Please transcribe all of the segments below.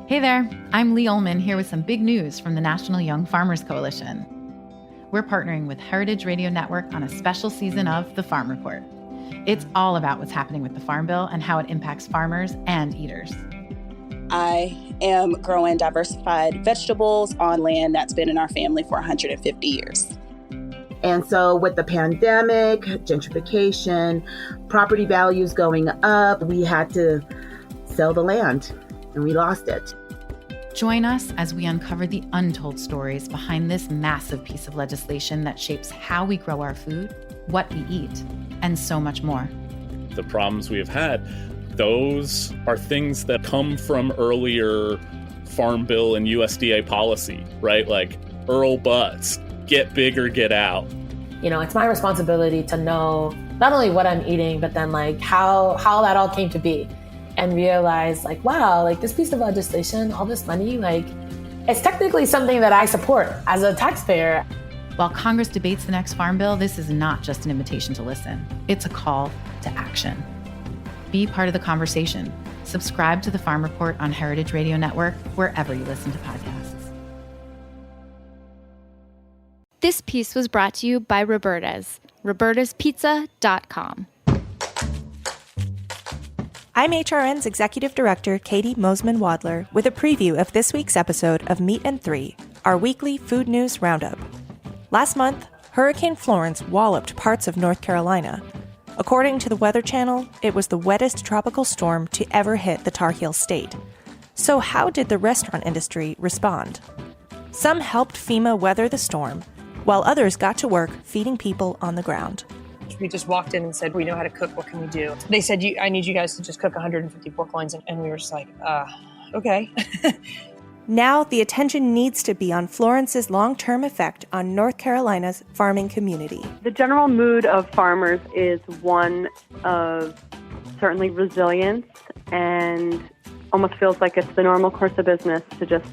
Hey there, I'm Lee Ullman here with some big news from the National Young Farmers Coalition. We're partnering with Heritage Radio Network on a special season of The Farm Report. It's all about what's happening with the Farm Bill and how it impacts farmers and eaters. I am growing diversified vegetables on land that's been in our family for 150 years. And so with the pandemic, gentrification, property values going up, we had to sell the land and we lost it. Join us as we uncover the untold stories behind this massive piece of legislation that shapes how we grow our food, what we eat, and so much more. The problems we have had, those are things that come from earlier Farm Bill and USDA policy, right? Like Earl Butz, get big or get out. You know, it's my responsibility to know not only what I'm eating, but then like how that all came to be. And realize like, wow, like this piece of legislation, all this money, like it's technically something that I support as a taxpayer. While Congress debates the next Farm Bill, this is not just an invitation to listen. It's a call to action. Be part of the conversation. Subscribe to the Farm Report on Heritage Radio Network, wherever you listen to podcasts. This piece was brought to you by Roberta's, robertaspizza.com. I'm HRN's Executive Director, Katie Mosman-Wadler, with a preview of this week's episode of Meat and Three, our weekly food news roundup. Last month, Hurricane Florence walloped parts of North Carolina. According to the Weather Channel, it was the wettest tropical storm to ever hit the Tar Heel state. So how did the restaurant industry respond? Some helped FEMA weather the storm, while others got to work feeding people on the ground. We just walked in and said, we know how to cook, what can we do? They said, I need you guys to just cook 150 pork loins. And we were just like, okay. Now the attention needs to be on Florence's long-term effect on North Carolina's farming community. The general mood of farmers is one of certainly resilience, and almost feels like it's the normal course of business to just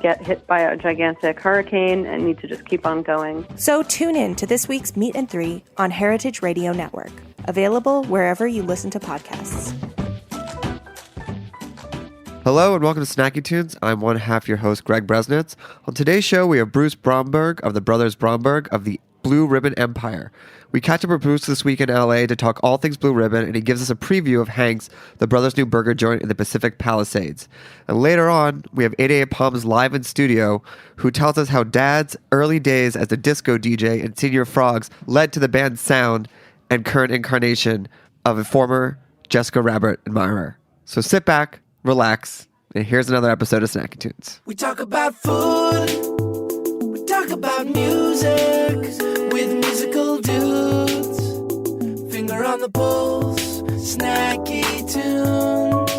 get hit by a gigantic hurricane and need to just keep on going. So tune in to this week's Meat and Three on Heritage Radio Network, available wherever you listen to podcasts. Hello and welcome to Snacky Tunes. I'm one half your host, Greg Bresnitz. On today's show, we have Bruce Bromberg of the Brothers Bromberg of the Blue Ribbon Empire. We catch up with Bruce this week in LA to talk all things Blue Ribbon, and he gives us a preview of Hank's, the brothers' new burger joint in the Pacific Palisades. And later on, we have 88 Palms live in studio, who tells us how Dad's early days as a disco DJ and Senior Frogs led to the band's sound and current incarnation of a former Jessica Rabbit admirer. So sit back, relax, and here's another episode of Snacky Tunes. We talk about food, we talk about music, with musical dudes, finger on the pulse, Snacky Tunes.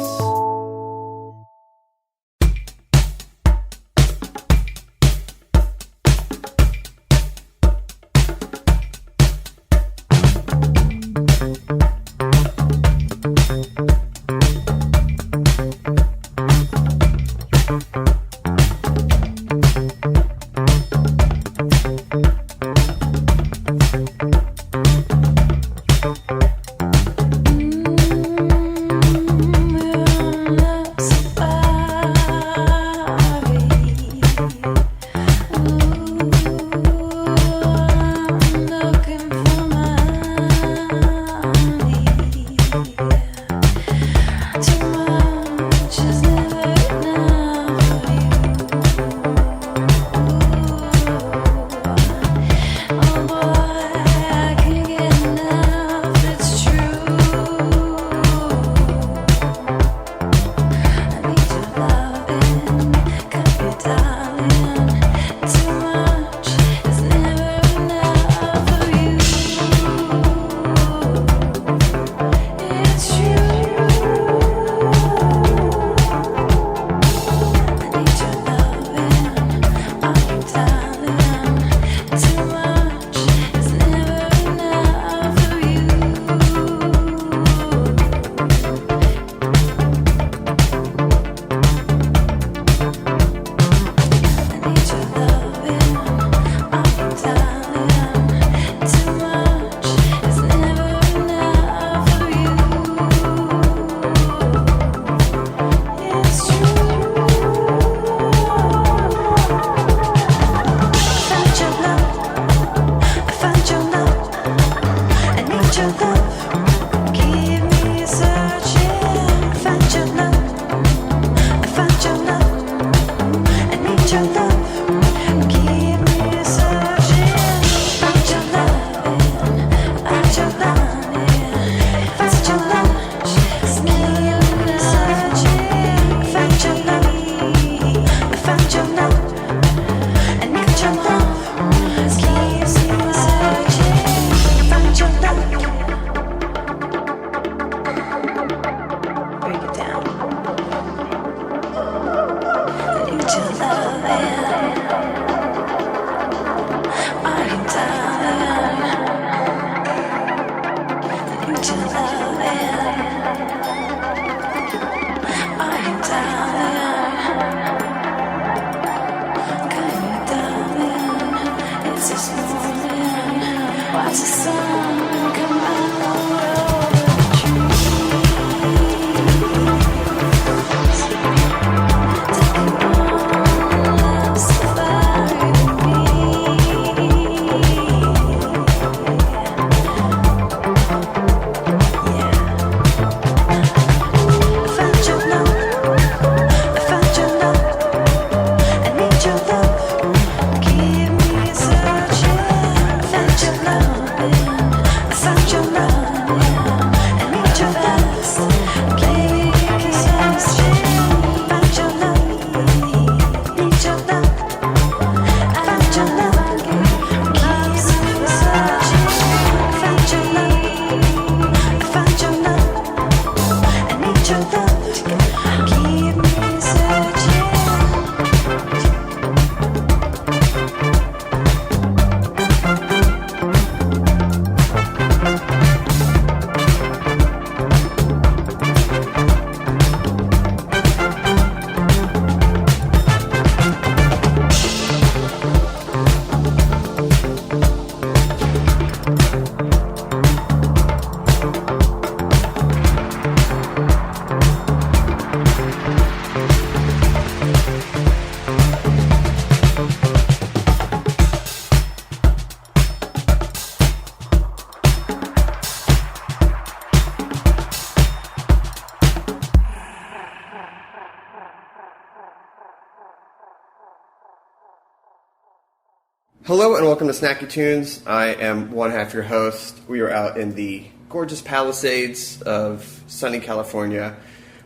Hello and welcome to Snacky Tunes. I am one half your host. We are out in the gorgeous Palisades of sunny California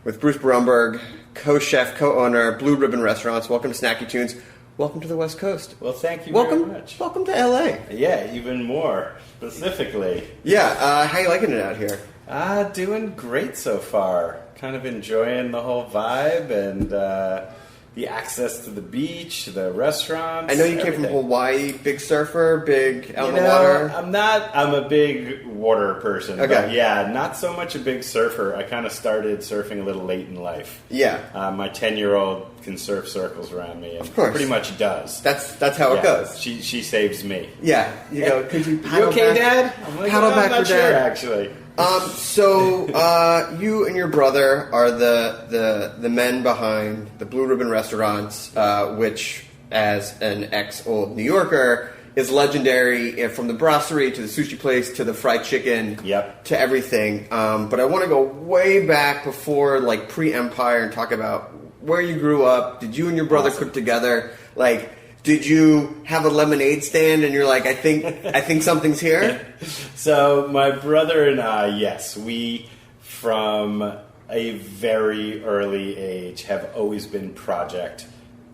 with Bruce Bromberg, co-chef, co-owner, Blue Ribbon Restaurants. Welcome to Snacky Tunes. Welcome to the West Coast. Well, thank you very much. Welcome to LA. Yeah, even more specifically. Yeah, how you liking it out here? Doing great so far. Kind of enjoying the whole vibe and the access to the beach, the restaurants. I know you came from Hawaii, big surfer, big out in the water. I'm a big water person. Okay. But yeah, not so much a big surfer. I kind of started surfing a little late in life. Yeah. My 10-year-old can surf circles around me, and of course. pretty much does. That's how it goes. She saves me. Yeah. You go, could you paddle okay, back? Dad? I'm like, paddle back I'm not for sure, Dad. actually. So you and your brother are the men behind the Blue Ribbon Restaurants, which, as an ex-old New Yorker, is legendary from the brasserie to the sushi place to the fried chicken, to everything. But I want to go way back before, like, pre-Empire and talk about where you grew up. Did you and your brother cook together? Like, did you have a lemonade stand and you're like, I think something's here? So my brother and I, yes, we from a very early age have always been project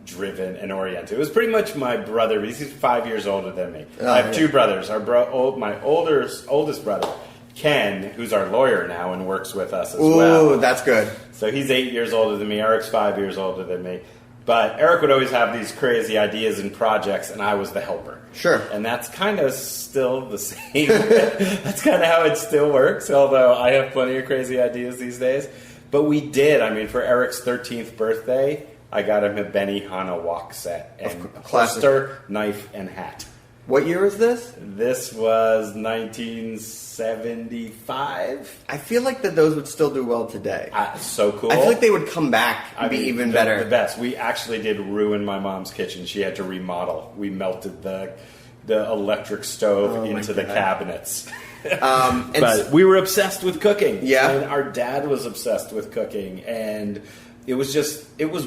driven and oriented. It was pretty much my brother. He's 5 years older than me. I have two brothers. My oldest brother, Ken, who's our lawyer now and works with us as well. Ooh, that's good. So he's 8 years older than me. Eric's 5 years older than me. But Eric would always have these crazy ideas and projects, and I was the helper. Sure. And that's kind of still the same. That's kind of how it still works, although I have plenty of crazy ideas these days. But we did. I mean, for Eric's 13th birthday, I got him a Benihana wok set and holster, knife, and hat. What year was this? This was 1975. I feel like that those would still do well today. So cool. I feel like they would come back and be even better. The best. We actually did ruin my mom's kitchen. She had to remodel. We melted the electric stove into the cabinets. But we were obsessed with cooking. Yeah. And our dad was obsessed with cooking. And it was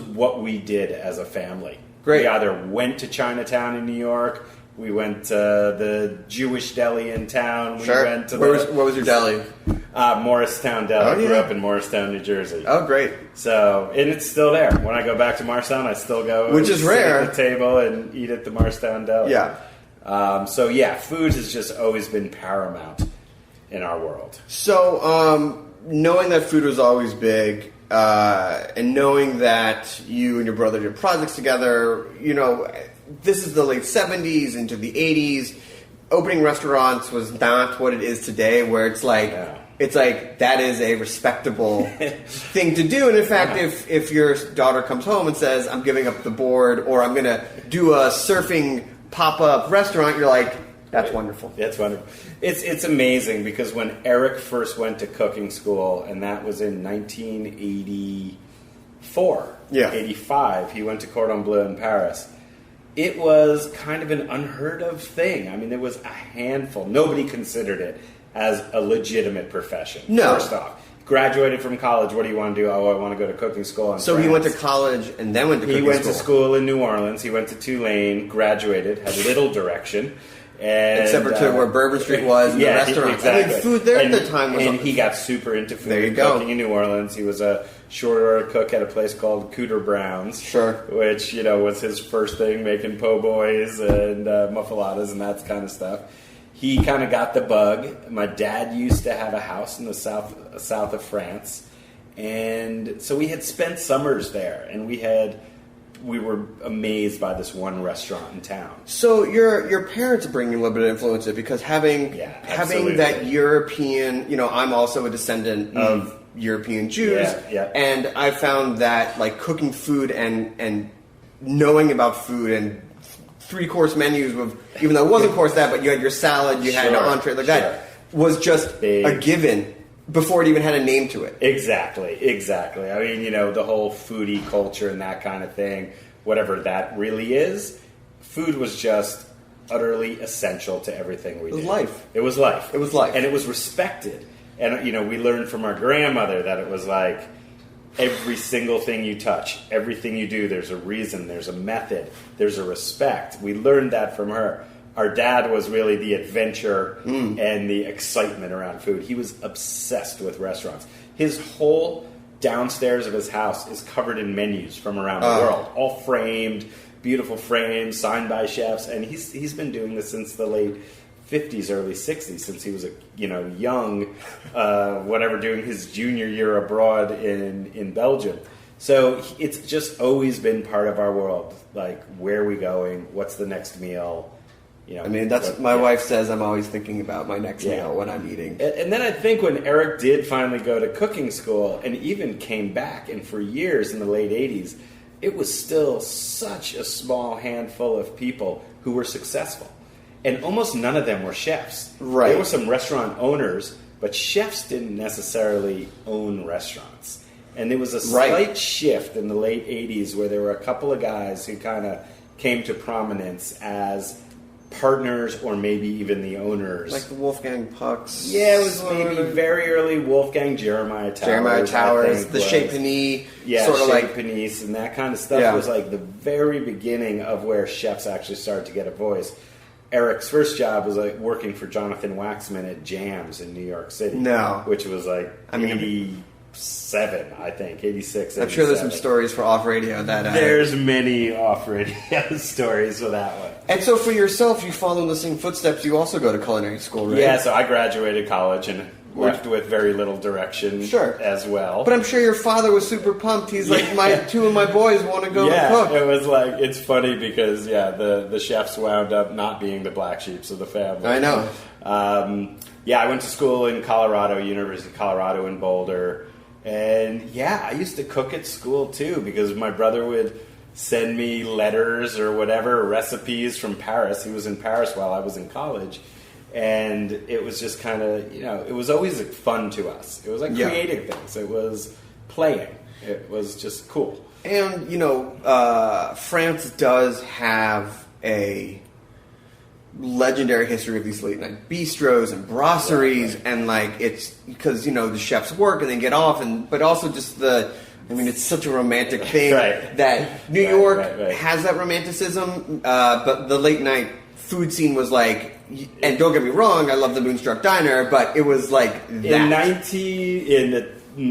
what we did as a family. Great. We either went to Chinatown in New York. We went to the Jewish deli in town. Sure. We went to what was your deli? Morristown Deli. Oh, I grew up in Morristown, New Jersey. Oh, great. So, and it's still there. When I go back to Morristown, I still go Which is rare. Sit at the table and eat at the Morristown Deli. Yeah. So, yeah, food has just always been paramount in our world. So, knowing that food was always big, and knowing that you and your brother did projects together, you know, this is the late 70s into the 80s. Opening restaurants was not what it is today, where it's like that is a respectable thing to do. And in fact, if your daughter comes home and says, I'm giving up the board, or I'm going to do a surfing pop-up restaurant, you're like, that's wonderful. That's wonderful. It's amazing because when Eric first went to cooking school, and that was in 1984, 85, he went to Cordon Bleu in Paris. It was kind of an unheard of thing. I mean, there was a handful. Nobody considered it as a legitimate profession. No. First off. Graduated from college. What do you want to do? Oh, I want to go to cooking school in So France. he went to college and then went to cooking school. He went to school in New Orleans. He went to Tulane, graduated, had little direction. And, except for to where Bourbon Street was and the restaurant. Exactly. I mean, food there at the time was... And he got super into food. There you go. Cooking in New Orleans. He was a short order cook at a place called Cooter Brown's. Sure. Which, you know, was his first thing, making po' boys and muffaladas and that kind of stuff. He kind of got the bug. My dad used to have a house in the south of France. And so we had spent summers there, and we were amazed by this one restaurant in town. So your parents are bringing a little bit of influence in, because having that European, I'm also a descendant of European Jews, and I found that like cooking food and knowing about food and 3-course menus with, even though it wasn't course that, but you had your salad, you had an entree, like that was just a given before it even had a name to it. Exactly. I mean, the whole foodie culture and that kind of thing, whatever that really is, food was just utterly essential to everything we did. It was life. And it was respected. And, we learned from our grandmother that it was like every single thing you touch, everything you do, there's a reason, there's a method, there's a respect. We learned that from her. Our dad was really the adventure and the excitement around food. He was obsessed with restaurants. His whole downstairs of his house is covered in menus from around the world, all framed, beautiful frames, signed by chefs. And he's been doing this since the late 50s, early 60s, since he was a young, doing his junior year abroad in Belgium. So it's just always been part of our world. Like, where are we going? What's the next meal? That's my wife says I'm always thinking about my next meal when I'm eating. And then I think when Eric did finally go to cooking school and even came back, and for years in the late 80s, it was still such a small handful of people who were successful. And almost none of them were chefs. Right. There were some restaurant owners, but chefs didn't necessarily own restaurants. And there was a slight shift in the late 80s where there were a couple of guys who kind of came to prominence as partners or maybe even the owners. Like the Wolfgang Pucks. Yeah, it was maybe very early Wolfgang Jeremiah Towers. The Chez Panisse. Yeah, sort of Chez like Panisse and that kind of stuff was like the very beginning of where chefs actually started to get a voice. Eric's first job was like working for Jonathan Waxman at Jams in New York City. No. Which was like 87, I think, 86, 87. I'm sure there's some stories for off radio that... There's many off radio stories for that one. And so for yourself, you follow in the same footsteps. You also go to culinary school, right? Yeah, so I graduated college and left with very little direction as well. But I'm sure your father was super pumped. He's like, two of my boys want to go cook. It was like, it's funny because, the chefs wound up not being the black sheeps of the family. I know. I went to school in Colorado, University of Colorado in Boulder. And I used to cook at school too because my brother would send me letters or whatever, recipes from Paris. He was in Paris while I was in college. And it was just kind of, it was always fun to us. It was like creating things. It was playing. It was just cool. And, France does have a legendary history of these late night bistros and brasseries, and like it's because the chefs work and then get off, but also just it's such a romantic thing that New York has that romanticism, but the late night food scene was like, and don't get me wrong, I love the Moonstruck Diner, but it was like that. In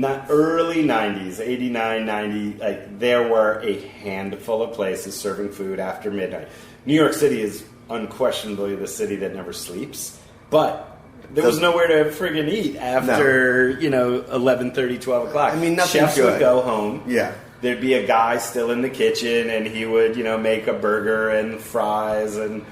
the early 90s, 89, 90, like there were a handful of places serving food after midnight. New York City is unquestionably the city that never sleeps, but there was nowhere to friggin' eat after 11:30, 12 o'clock. Nothing chefs good. Would go home. Yeah, there'd be a guy still in the kitchen, and he would make a burger and fries, and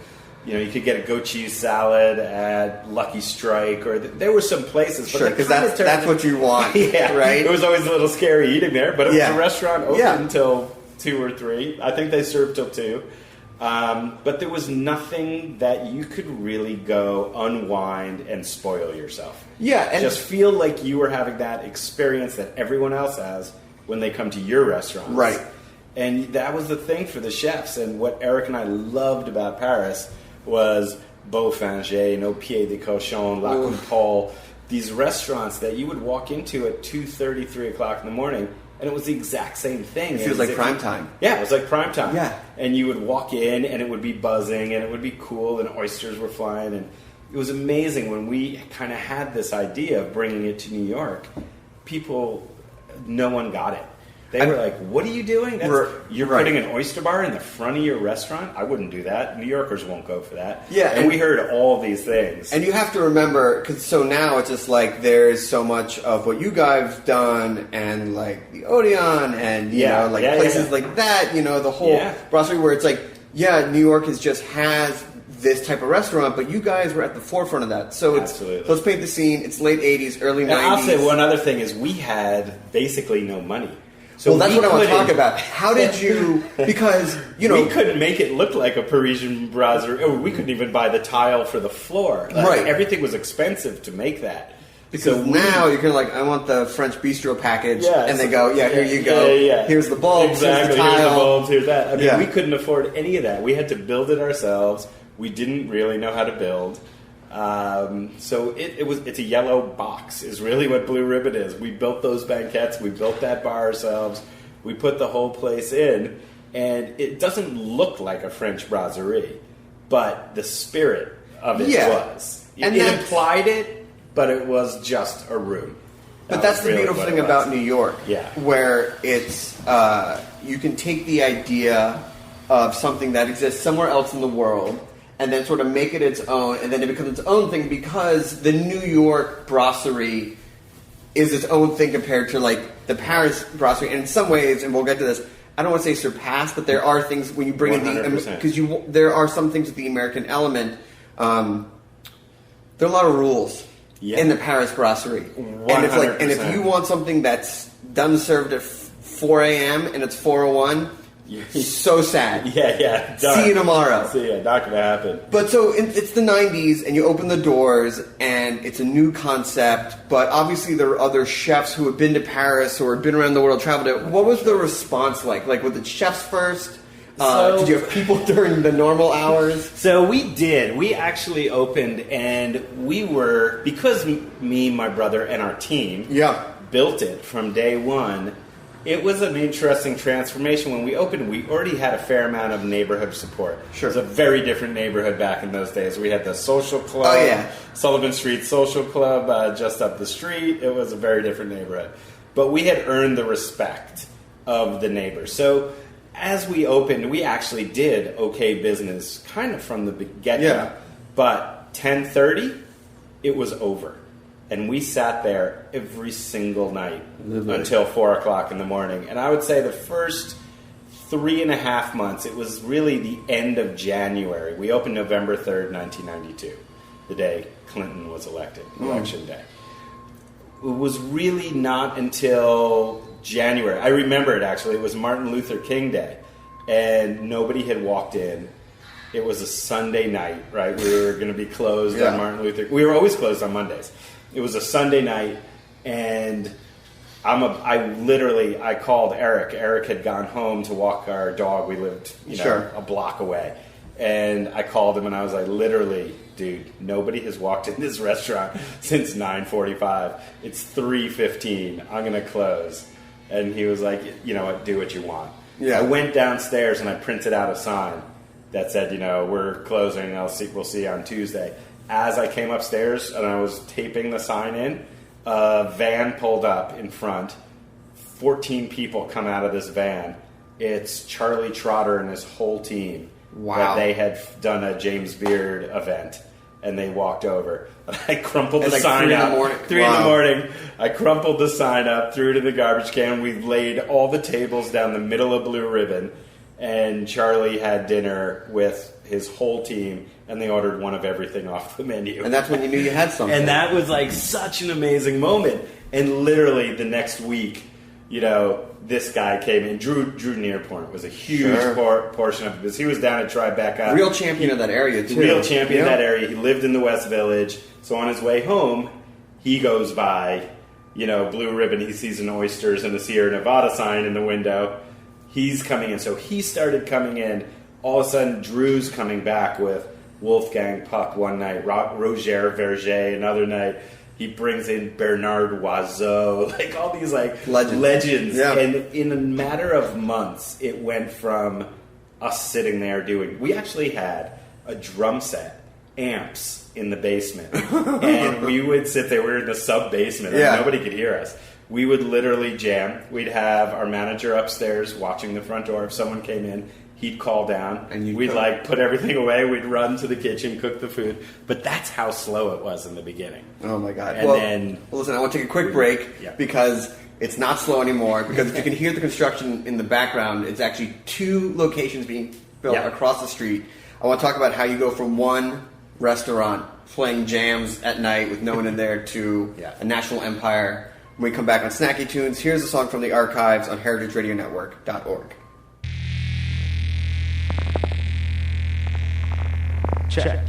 you could get a goat cheese salad at Lucky Strike, or there were some places. Sure, because that's what you want. Right. It was always a little scary eating there, but it was a restaurant open until 2 or 3. I think they served till 2. But there was nothing that you could really go unwind and spoil yourself. Yeah, and just feel like you were having that experience that everyone else has when they come to your restaurants. Right. And that was the thing for the chefs. And what Eric and I loved about Paris was Beaufinger, No Pied de Cochon, La Coupole, these restaurants that you would walk into at 2:30, 3 o'clock in the morning, and it was the exact same thing. It feels like prime time. Yeah, it was like prime time. Yeah. And you would walk in, and it would be buzzing, and it would be cool, and oysters were flying, and it was amazing when we kind of had this idea of bringing it to New York. No one got it. They were like, what are you doing? You're right. putting an oyster bar in the front of your restaurant? I wouldn't do that. New Yorkers won't go for that. Yeah, and we heard all these things. And you have to remember, because so now it's just like there's so much of what you guys have done, and like the Odeon, and you know, like places like that. You know, the whole brasserie where it's like, New York has this type of restaurant, but you guys were at the forefront of that. So let's paint the scene. It's late 80s, early 90s. I'll say one other thing is we had basically no money. So that's what I want to talk about. How did you, because, you know... We couldn't make it look like a Parisian brasserie. We couldn't even buy the tile for the floor. Right. Everything was expensive to make that. Because now you're kind of like, I want the French bistro package, and they go, here you go. Here's the bulbs, exactly. Here's the tile. Here's the bulbs, here's that. I mean, we couldn't afford any of that. We had to build it ourselves. We didn't really know how to build. So it's a yellow box is really what Blue Ribbon is. We built those banquettes. We built that bar ourselves. We put the whole place in, and it doesn't look like a French brasserie, but the spirit of it was. And it implied it, but it was just a room. But that's the beautiful thing about New York, where it's you can take the idea of something that exists somewhere else in the world and then sort of make it its own, and then it becomes its own thing because the New York brasserie is its own thing compared to like the Paris brasserie. And in some ways, and we'll get to this, I don't want to say surpass, but there are things when you bring 100%. In the because there are some things with the American element. There are a lot of rules in the Paris brasserie, 100%. and it's like, and if you want something that's done served at 4 a.m. and it's 4:01. So sad. Done. See you tomorrow. Not gonna happen. But so it's the 90s, and you open the doors, and it's a new concept. But obviously, there are other chefs who have been to Paris or have been around the world, traveled it. What was the response like? Like, were the chefs first? Did you have people during the normal hours? So we did. We actually opened, and we were, because me, my brother, and our team built it from day one. It was an interesting transformation. When we opened, we already had a fair amount of neighborhood support. Sure. It was a very different neighborhood back in those days. We had the social club, Sullivan Street Social Club, just up the street. It was a very different neighborhood. But we had earned the respect of the neighbors. So as we opened, we actually did okay business kind of from the get-go. Yeah. But 10:30, it was over. And we sat there every single night until 4 o'clock in the morning. And I would say the first 3.5 months, it was really the end of January. We opened November 3rd, 1992, the day Clinton was elected, election day. It was really not until January. I remember it, actually. It was Martin Luther King Day, and nobody had walked in. It was a Sunday night, right? We were going to be closed on Martin Luther. We were always closed on Mondays. It was a Sunday night, and I called Eric. Eric had gone home to walk our dog. We lived, a block away. And I called him, and I was like, literally, dude, nobody has walked in this restaurant since 9:45. It's 3:15. I'm going to close. And he was like, you know what, do what you want. Yeah. I went downstairs, and I printed out a sign that said, we're closing, and we'll see you on Tuesday. As I came upstairs and I was taping the sign in, a van pulled up in front. 14 people come out of this van. It's Charlie Trotter and his whole team. Wow. That they had done a James Beard event, and they walked over. I crumpled the sign up. 3 in the morning. I crumpled the sign up, threw it in the garbage can. We laid all the tables down the middle of Blue Ribbon, and Charlie had dinner with his whole team, and they ordered one of everything off the menu. And that's when you knew you had something. And that was like such an amazing moment. And literally the next week, this guy came in. Drew Nearport was a huge portion of it, because he was down at Tribeca. Real champion of that area, too. Real champion of that area. He lived in the West Village. So on his way home, he goes by, Blue Ribbon. He sees an Oysters and a Sierra Nevada sign in the window. He's coming in. So he started coming in. All of a sudden, Drew's coming back with Wolfgang Puck one night, Roger Verger another night. He brings in Bernard Oiseau, like all these legends. Yeah. And in a matter of months, it went from us sitting there we actually had a drum set, amps in the basement. And we would sit there, we were in the sub-basement, nobody could hear us. we would literally jam. We'd have our manager upstairs watching the front door. If someone came in, he'd call down, and we'd put everything away. We'd run to the kitchen, cook the food. But that's how slow it was in the beginning. Oh my God! And then, listen, I want to take a quick break because it's not slow anymore. Because if you can hear the construction in the background, it's actually 2 locations being built across the street. I want to talk about how you go from one restaurant playing jams at night with no one in there to a national empire. When we come back on Snacky Tunes, here's a song from the archives on heritageradionetwork.org. Check.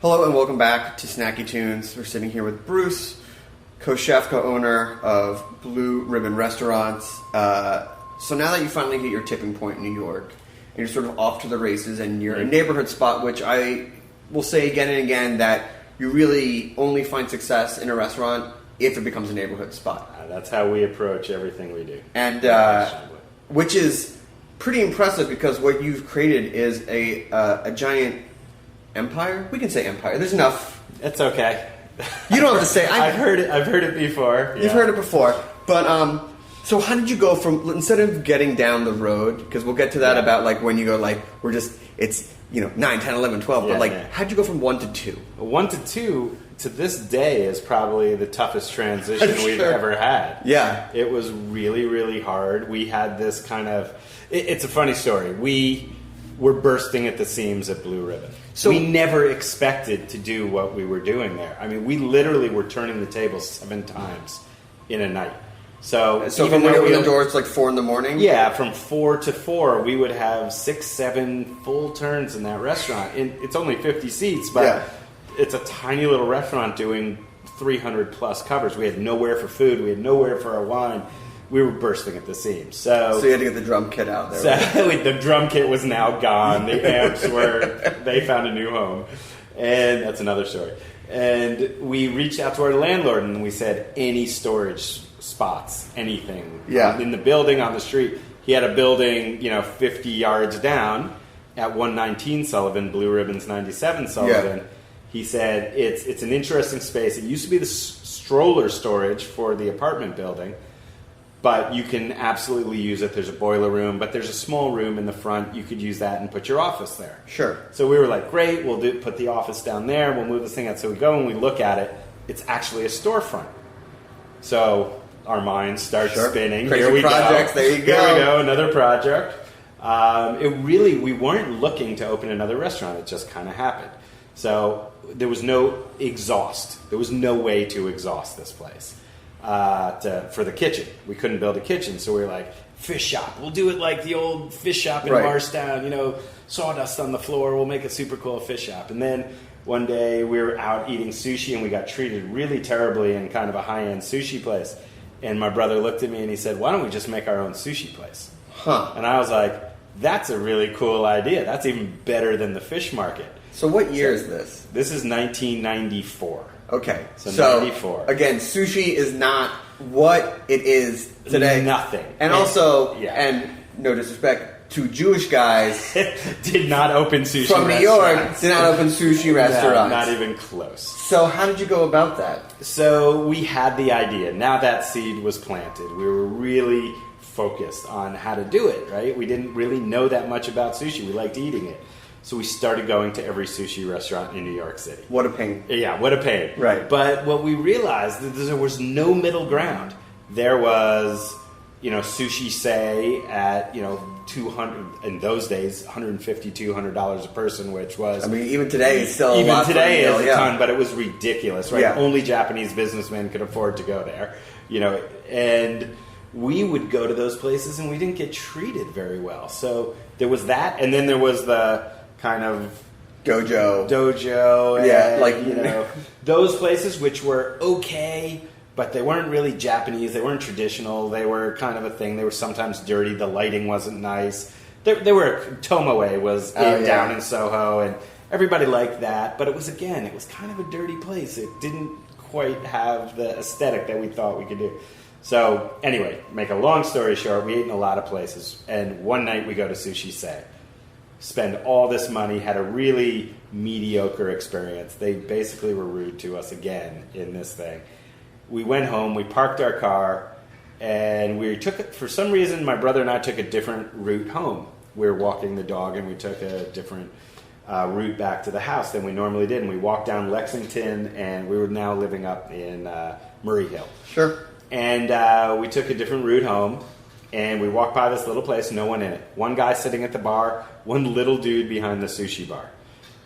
Hello and welcome back to Snacky Tunes. We're sitting here with Bruce, co-chef, co-owner of Blue Ribbon Restaurants. So now that you finally hit your tipping point in New York, and you're sort of off to the races, and you're a neighborhood spot, which I will say again and again that you really only find success in a restaurant if it becomes a neighborhood spot. That's how we approach everything we do. And which is pretty impressive because what you've created is a giant empire. We can say empire. There's enough. It's okay. You don't have to say. I've heard it before. You've heard it before. But so how did you go from, instead of getting down the road, because we'll get to that about like when you go like we're just, it's 9, 10, 11, 12, but like how'd you go from 1 to 2? 1 to 2 to this day is probably the toughest transition we've ever had. Yeah. It was really, really hard. We had this kind of, it's a funny story. We were bursting at the seams at Blue Ribbon. So we never expected to do what we were doing there. I mean, we literally were turning the table 7 times in a night. So from when you open the door, it's like 4 in the morning? Yeah, from 4 to 4, we would have 6, 7 full turns in that restaurant. And it's only 50 seats, but it's a tiny little restaurant doing 300 plus covers. We had nowhere for food. We had nowhere for our wine. We were bursting at the seams. So you had to get the drum kit out there. So the drum kit was now gone. The amps they found a new home. And that's another story. And we reached out to our landlord and we said, any storage spots, anything. Yeah. In the building, on the street. He had a building, 50 yards down at 119 Sullivan, Blue Ribbons 97 Sullivan. Yeah. He said, it's an interesting space. It used to be the stroller storage for the apartment building, but you can absolutely use it. There's a boiler room, but there's a small room in the front. You could use that and put your office there. Sure. So we were like, great, we'll put the office down there. We'll move this thing out. So we go and we look at it. It's actually a storefront. So our minds start spinning. Crazy Here we projects. go. There you go. Here we go. Another project. We weren't looking to open another restaurant. It just kind of happened. So there was no exhaust. There was no way to exhaust this place for the kitchen. We couldn't build a kitchen, so we were like, fish shop. We'll do it like the old fish shop in Marstown, sawdust on the floor. We'll make a super cool fish shop. And then one day we were out eating sushi, and we got treated really terribly in kind of a high-end sushi place. And my brother looked at me and he said, why don't we just make our own sushi place? Huh. And I was like, that's a really cool idea. That's even better than the fish market. So what year is this? This is 1994. Okay. So 94. Again, sushi is not what it is today. Nothing. And also, and no disrespect to Jewish guys, did not open sushi from New York, did not open sushi restaurants. No, not even close. So how did you go about that? So we had the idea. Now that seed was planted. We were really focused on how to do it, right? We didn't really know that much about sushi. We liked eating it. So we started going to every sushi restaurant in New York City. What a pain. Yeah, what a pain. Right. But what we realized is there was no middle ground. There was, sushi say at, 200 in those days, $150, $200 a person, which was... I mean, even today is still a lot. Even today is a yeah. ton, but it was ridiculous, right? Yeah. Only Japanese businessmen could afford to go there, and we would go to those places and we didn't get treated very well. So there was that, and then there was the kind of dojo, and, those places which were okay, but they weren't really Japanese. They weren't traditional. They were kind of a thing. They were sometimes dirty. The lighting wasn't nice. They were Tomoe was down in Soho, and everybody liked that. But it was kind of a dirty place. It didn't quite have the aesthetic that we thought we could do. So anyway, make a long story short, we ate in a lot of places, and one night we go to Sushi Say. Spend all this money, had a really mediocre experience. They basically were rude to us again in this thing. We went home, we parked our car, and we took it, for some reason, my brother and I took a different route home. We were walking the dog, and we took a different route back to the house than we normally did. And we walked down Lexington, and we were now living up in Murray Hill. Sure. And we took a different route home, and we walked by this little place, no one in it. One guy sitting at the bar, one little dude behind the sushi bar.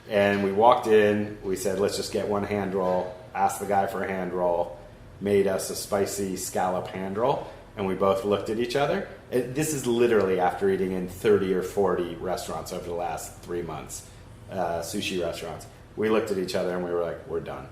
And we walked in, we said, let's just get one hand roll, asked the guy for a hand roll, made us a spicy scallop hand roll, and we both looked at each other. This is literally after eating in 30 or 40 restaurants over the last 3 months, sushi restaurants. We looked at each other and we were like, we're done.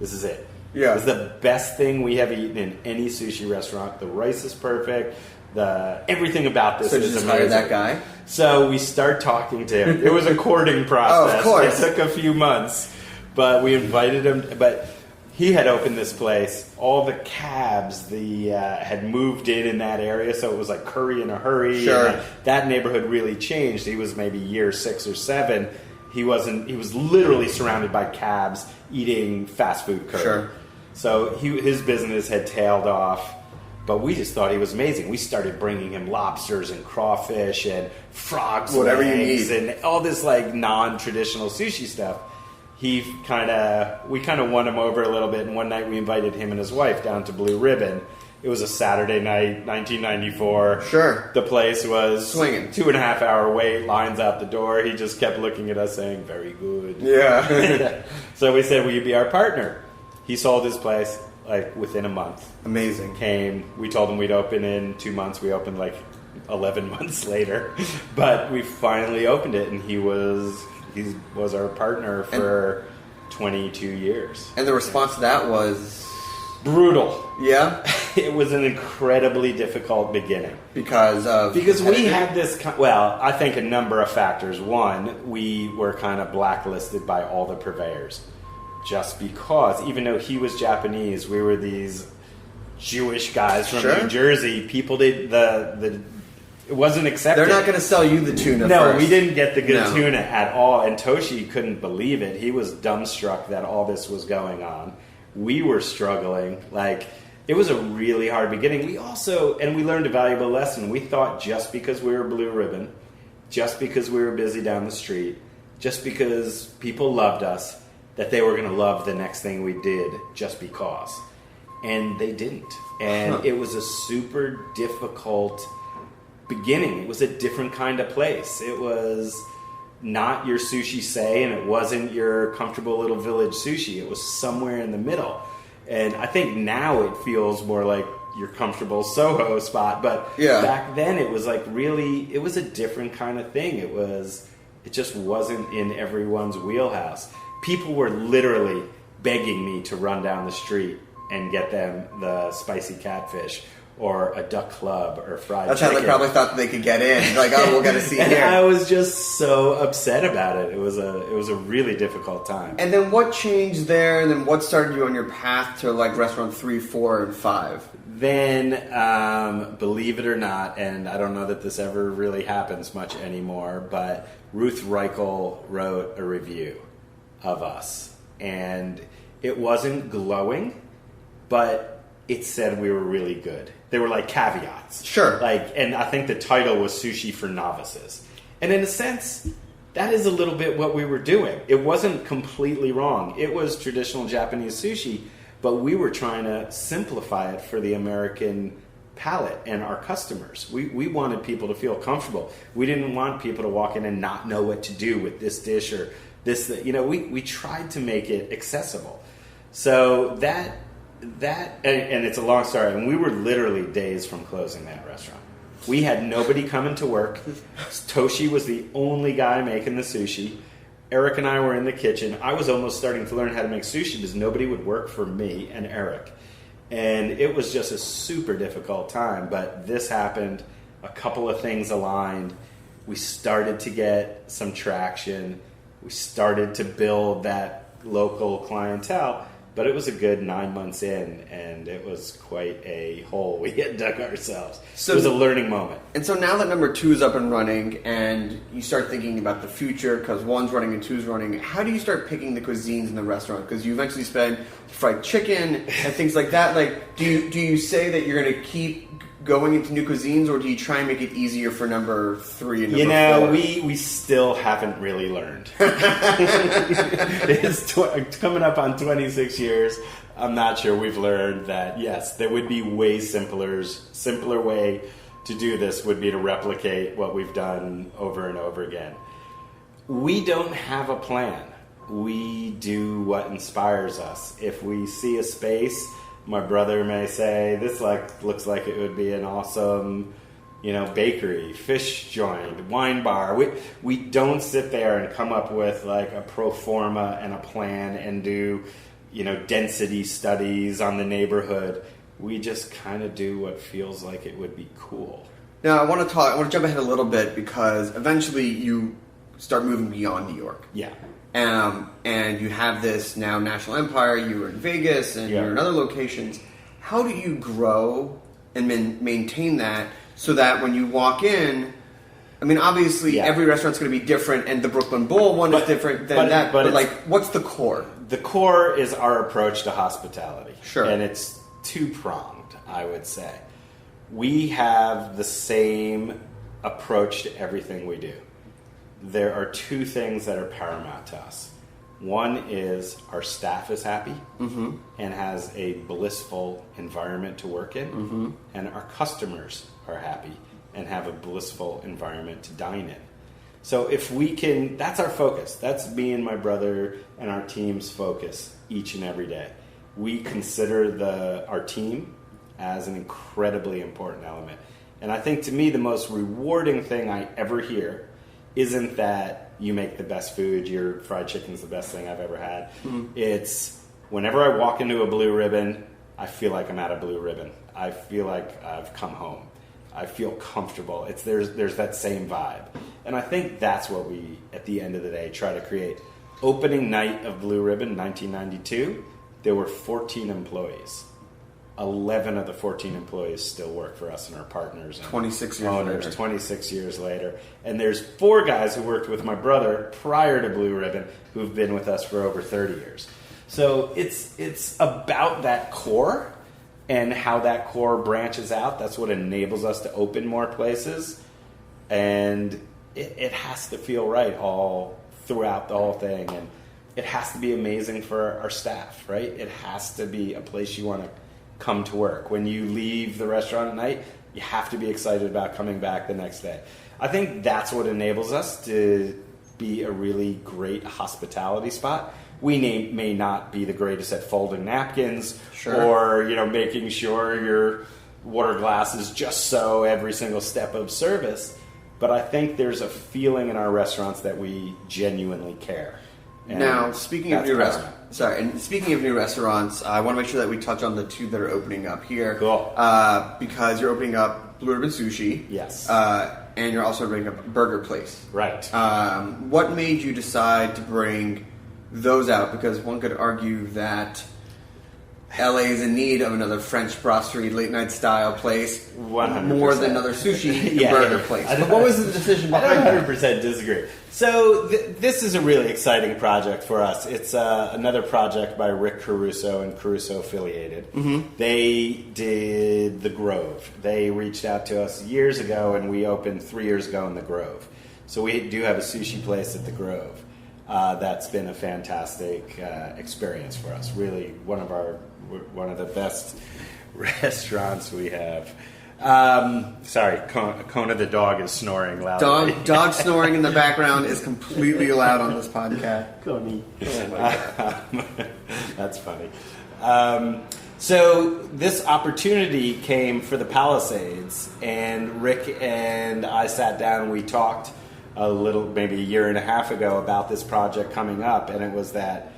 This is it. Yeah. It's the best thing we have eaten in any sushi restaurant. The rice is perfect. Everything about this is amazing. So you just hired that guy? So we start talking to him. It was a courting process. Oh, of course. It took a few months. But we invited him. But he had opened this place. All the cabs had moved in that area, so it was like curry in a hurry. Sure. And that neighborhood really changed. He was maybe year 6 or 7. He was literally surrounded by cabs eating fast food curry. Sure. So his business had tailed off. But we just thought he was amazing. We started bringing him lobsters and crawfish and frogs, whatever legs, you need, and all this like non-traditional sushi stuff. We kind of won him over a little bit. And one night we invited him and his wife down to Blue Ribbon. It was a Saturday night, 1994. Sure. The place was swinging. 2.5 hour wait, lines out the door. He just kept looking at us saying, "Very good." Yeah. So we said, "Will you be our partner?" He sold his place. Like within a month. Amazing. We told him we'd open in 2 months. We opened like 11 months later. But we finally opened it, and he was our partner for 22 years. And the response to that was? Brutal. Yeah? It was an incredibly difficult beginning. Because we had this, I think a number of factors. One, we were kind of blacklisted by all the purveyors. just because, even though he was Japanese, we were these Jewish guys from New Jersey. People did it wasn't accepted. They're not going to sell you the tuna No, first. we didn't get the good tuna at all. And Toshi couldn't believe it. He was dumbstruck that all this was going on. We were struggling. Like, it was a really hard beginning. We learned a valuable lesson. We thought just because we were Blue Ribbon, just because we were busy down the street, just because people loved us, that they were going to love the next thing we did just because. And they didn't. And it was a super difficult beginning. It was a different kind of place. It was not your Sushi Sei, and it wasn't your comfortable little village sushi. It was somewhere in the middle. And I think now it feels more like your comfortable Soho spot. But back then it was like really, it was a different kind of thing. It just wasn't in everyone's wheelhouse. People were literally begging me to run down the street and get them the spicy catfish or a duck club or fried chicken. That's how they probably thought they could get in. Like, oh, we'll get a seat here. I was just so upset about it. It was a really difficult time. And then what changed there? And then what started you on your path to like restaurant 3, 4, and 5? Then, believe it or not, and I don't know that this ever really happens much anymore, but Ruth Reichel wrote a review of us. And it wasn't glowing, but it said we were really good. They were like caveats. Sure. And I think the title was Sushi for Novices. And in a sense, that is a little bit what we were doing. It wasn't completely wrong. It was traditional Japanese sushi, but we were trying to simplify it for the American palate and our customers. We wanted people to feel comfortable. We didn't want people to walk in and not know what to do with this dish or this. We tried to make it accessible. So that and it's a long story, and we were literally days from closing that restaurant. We had nobody coming to work. Toshi was the only guy making the sushi. Eric and I were in the kitchen. I was almost starting to learn how to make sushi because nobody would work for me and Eric. And it was just a super difficult time, but this happened. A couple of things aligned. We started to get some traction. We started to build that local clientele. But it was a good 9 months in, and it was quite a hole we had dug ourselves. So it was a learning moment. And so now that number 2 is up and running, and you start thinking about the future, because 1's running and 2's running, how do you start picking the cuisines in the restaurant? Because you eventually spend fried chicken and things like that. Like, do you say that you're going to keep going into new cuisines, or do you try and make it easier for number 3 and number 4? We still haven't really learned. It's coming up on 26 years. I'm not sure we've learned that, yes, there would be simpler way to do this would be to replicate what we've done over and over again. We don't have a plan. We do what inspires us. If we see a space, my brother may say, this looks like it would be an awesome, bakery, fish joint, wine bar. We don't sit there and come up with like a pro forma and a plan and do, density studies on the neighborhood. We just kind of do what feels like it would be cool. Now, I want to jump ahead a little bit because eventually you start moving beyond New York. Yeah. And you have this now national empire. You were in Vegas and you're in other locations. How do you grow and maintain that so that when you walk in, I mean, obviously every restaurant's going to be different, and the Brooklyn Bowl one is different than that. But like, what's the core? The core is our approach to hospitality. Sure. And it's two-pronged, I would say. We have the same approach to everything we do. There are 2 things that are paramount to us. One is our staff is happy and has a blissful environment to work in, and our customers are happy and have a blissful environment to dine in. So if we can, that's our focus. That's me and my brother and our team's focus each and every day. We consider our team as an incredibly important element. And I think to me the most rewarding thing I ever hear isn't that you make the best food, your fried chicken's the best thing I've ever had. It's whenever I walk into a Blue Ribbon, I feel like I'm at a Blue Ribbon. I feel like I've come home. I feel comfortable. There's that same vibe. And I think that's what we, at the end of the day, try to create. Opening night of Blue Ribbon, 1992, there were 14 employees. 11 of the 14 employees still work for us and our partners. And 26 years owners, later. 26 years later. And there's 4 guys who worked with my brother prior to Blue Ribbon who've been with us for over 30 years. So it's about that core and how that core branches out. That's what enables us to open more places. And it has to feel right all throughout the whole thing. And it has to be amazing for our staff, right? It has to be a place you want to come to work. When you leave the restaurant at night, you have to be excited about coming back the next day. I think that's what enables us to be a really great hospitality spot. We may not be the greatest at folding napkins or, making sure your water glass is just so every single step of service. But I think there's a feeling in our restaurants that we genuinely care. And now, speaking of new restaurants, I want to make sure that we touch on the 2 that are opening up here. Cool. Because you're opening up Blue Ribbon Sushi. Yes. And you're also opening up a burger place. Right. What made you decide to bring those out? Because one could argue that LA is in need of another French brasserie late night style place 100%. More than another sushi burger place. But what was the decision behind I that? 100% disagree. So this is a really exciting project for us. It's another project by Rick Caruso and Caruso Affiliated. Mm-hmm. They did The Grove. They reached out to us years ago, and we opened 3 years ago in The Grove. So we do have a sushi place at The Grove. That's been a fantastic experience for us. Really, one of the best restaurants we have. Sorry, Kona the dog is snoring loudly. Dog snoring in the background is completely allowed on this podcast. Coney. Oh my God. That's funny. So this opportunity came for the Palisades, and Rick and I sat down and we talked a little, maybe a year and a half ago, about this project coming up, and it was that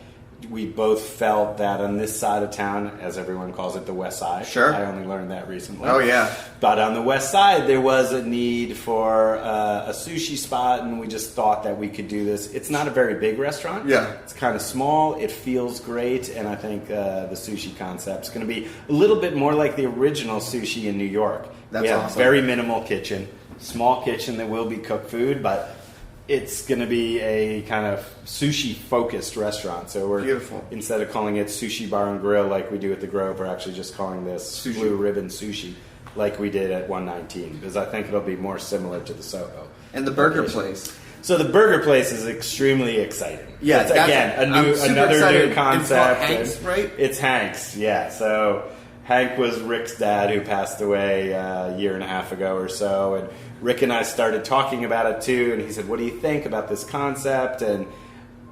we both felt that on this side of town, as everyone calls it, the West Side. Sure. I only learned that recently. Oh, yeah. But on the West Side, there was a need for a sushi spot, and we just thought that we could do this. It's not a very big restaurant. Yeah. It's kind of small. It feels great, and I think the sushi concept is going to be a little bit more like the original sushi in New York. That's we have awesome. Very minimal kitchen, small kitchen that will be cooked food, but it's going to be a kind of sushi-focused restaurant. So we're, beautiful. Instead of calling it Sushi Bar and Grill like we do at the Grove, we're actually just calling this Sushi. Blue Ribbon Sushi like we did at 119, because I think it'll be more similar to the Soho. And the burger place. So the burger place is extremely exciting. Yeah, it's, again, I'm super another excited. new concept. It's called Hank's, right? It's Hank's, yeah. So Hank was Rick's dad, who passed away a year and a half ago or so, and Rick and I started talking about it too, and he said, what do you think about this concept? And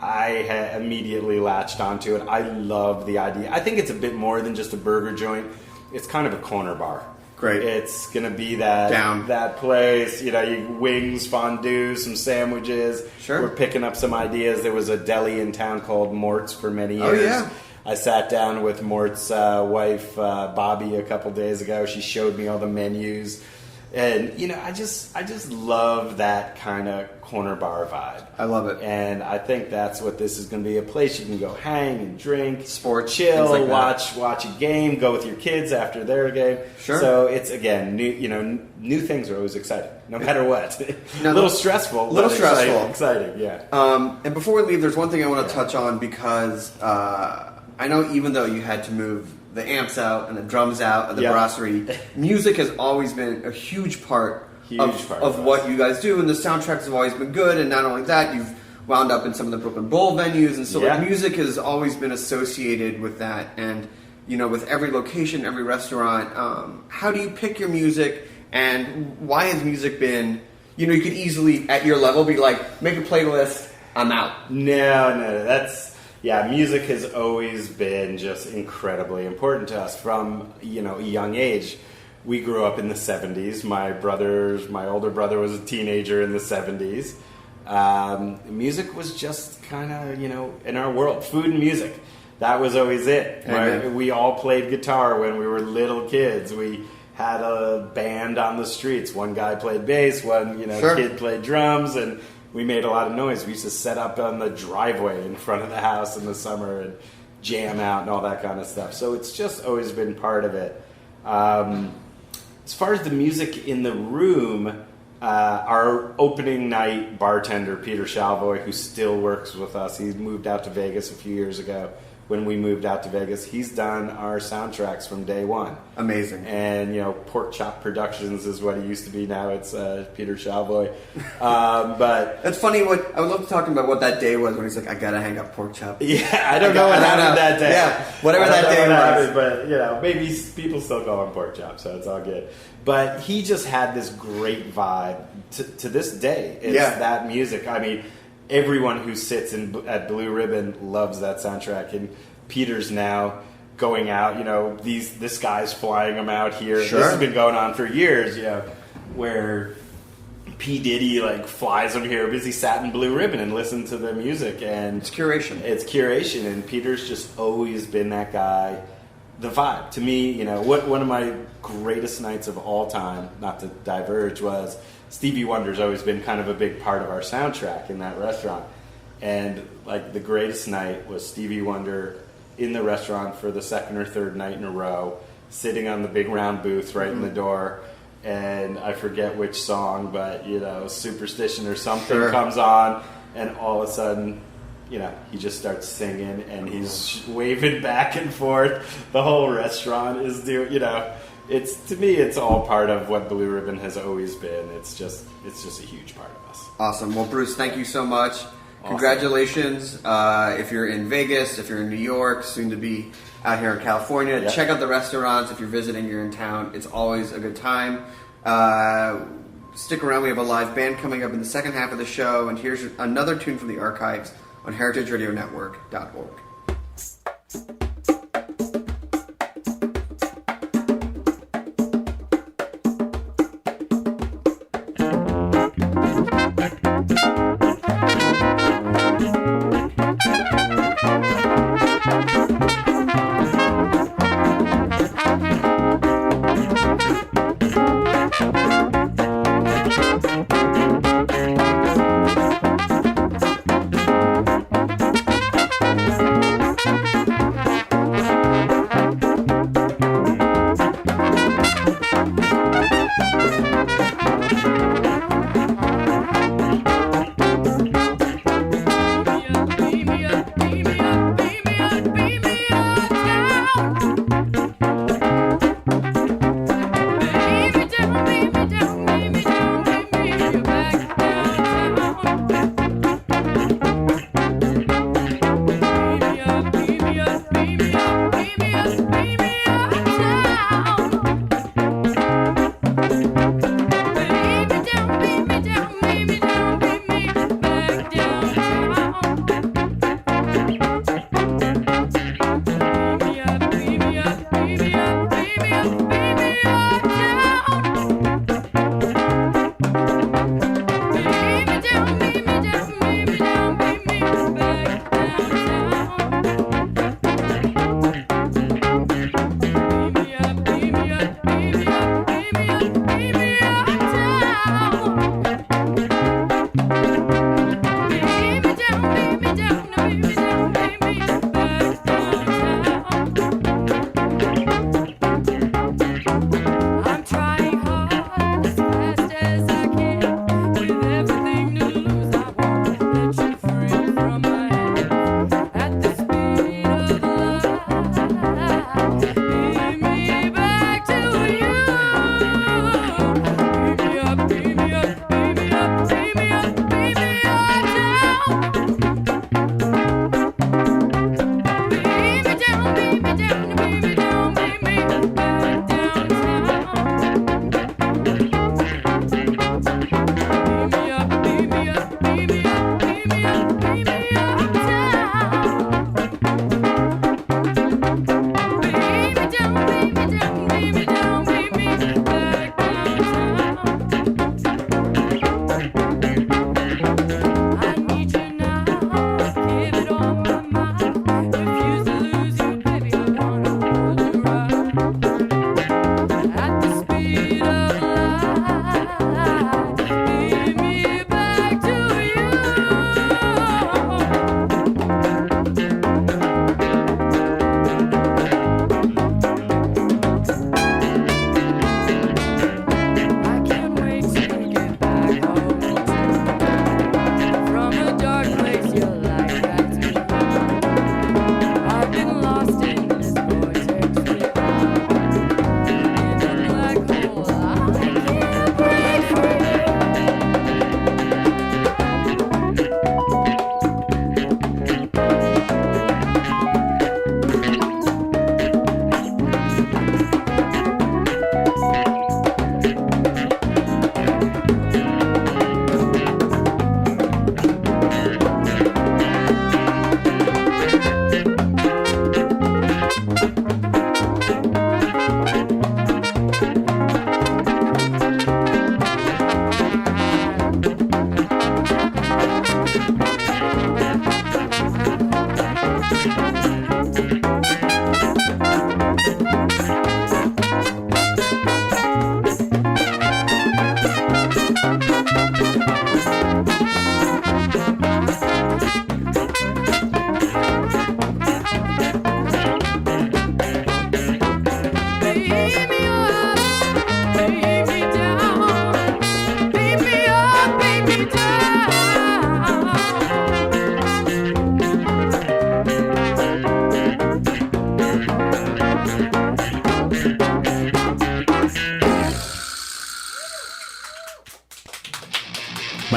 I immediately latched onto it. I love the idea. I think it's a bit more than just a burger joint. It's kind of a corner bar. Great. It's going to be that place, wings, fondue, some sandwiches. Sure. We're picking up some ideas. There was a deli in town called Mort's for many years. Oh, yeah. I sat down with Mort's wife, Bobby, a couple days ago. She showed me all the menus. And, I just love that kind of corner bar vibe. I love it. And I think that's what this is going to be, a place you can go hang and drink, sports, chill, like watch a game, go with your kids after their game. Sure. So it's, again, new things are always exciting, no matter what. A little stressful. Exciting, yeah. And before we leave, there's one thing I want to touch on, because I know even though you had to move the amps out and the drums out and the brasserie, music has always been a huge part of what you guys do, and the soundtracks have always been good. And not only that, you've wound up in some of the Brooklyn Bowl venues, and so music has always been associated with that. And with every location, every restaurant, how do you pick your music, and why has music been? You could easily at your level be like, make a playlist, I'm out. No, that's. Yeah, music has always been just incredibly important to us from, a young age. We grew up in the 70s. My older brother was a teenager in the 70s. Music was just kind of, in our world. Food and music. That was always it. Right? We all played guitar when we were little kids. We had a band on the streets. One guy played bass, one kid played drums, and we made a lot of noise. We used to set up on the driveway in front of the house in the summer and jam out and all that kind of stuff. So it's just always been part of it. As far as the music in the room, our opening night bartender, Peter Shalvoy, who still works with us, he moved out to Vegas a few years ago. When we moved out to Vegas, he's done our soundtracks from day one. Amazing. And, Pork Chop Productions is what he used to be. Now it's Peter Shalvoy. But that's funny. I would love to talk about what that day was when he's like, I gotta hang up Pork Chop. Yeah, I don't know what happened that day. Yeah, whatever that day was. But, maybe people still call him Pork Chop, so it's all good. But he just had this great vibe to this day. It's that music. I mean, everyone who sits at Blue Ribbon loves that soundtrack, and Peter's now going out. This guy's flying him out here. Sure. This has been going on for years. Where P. Diddy flies him here because he sat in Blue Ribbon and listened to the music, and it's curation. It's curation, and Peter's just always been that guy. The vibe to me, one of my greatest nights of all time, not to diverge, was Stevie Wonder's always been kind of a big part of our soundtrack in that restaurant. And the greatest night was Stevie Wonder in the restaurant for the second or third night in a row, sitting on the big round booth right in the door. And I forget which song, but Superstition or something comes on, and all of a sudden, he just starts singing and he's waving back and forth. The whole restaurant is doing, it's, to me, it's all part of what Blue Ribbon has always been. It's just a huge part of us. Awesome. Well, Bruce, thank you so much. Awesome. Congratulations. If you're in Vegas, if you're in New York, soon to be out here in California, check out the restaurants. If you're visiting, you're in town. It's always a good time. Stick around. We have a live band coming up in the second half of the show. And here's another tune from the archives on heritageradionetwork.org.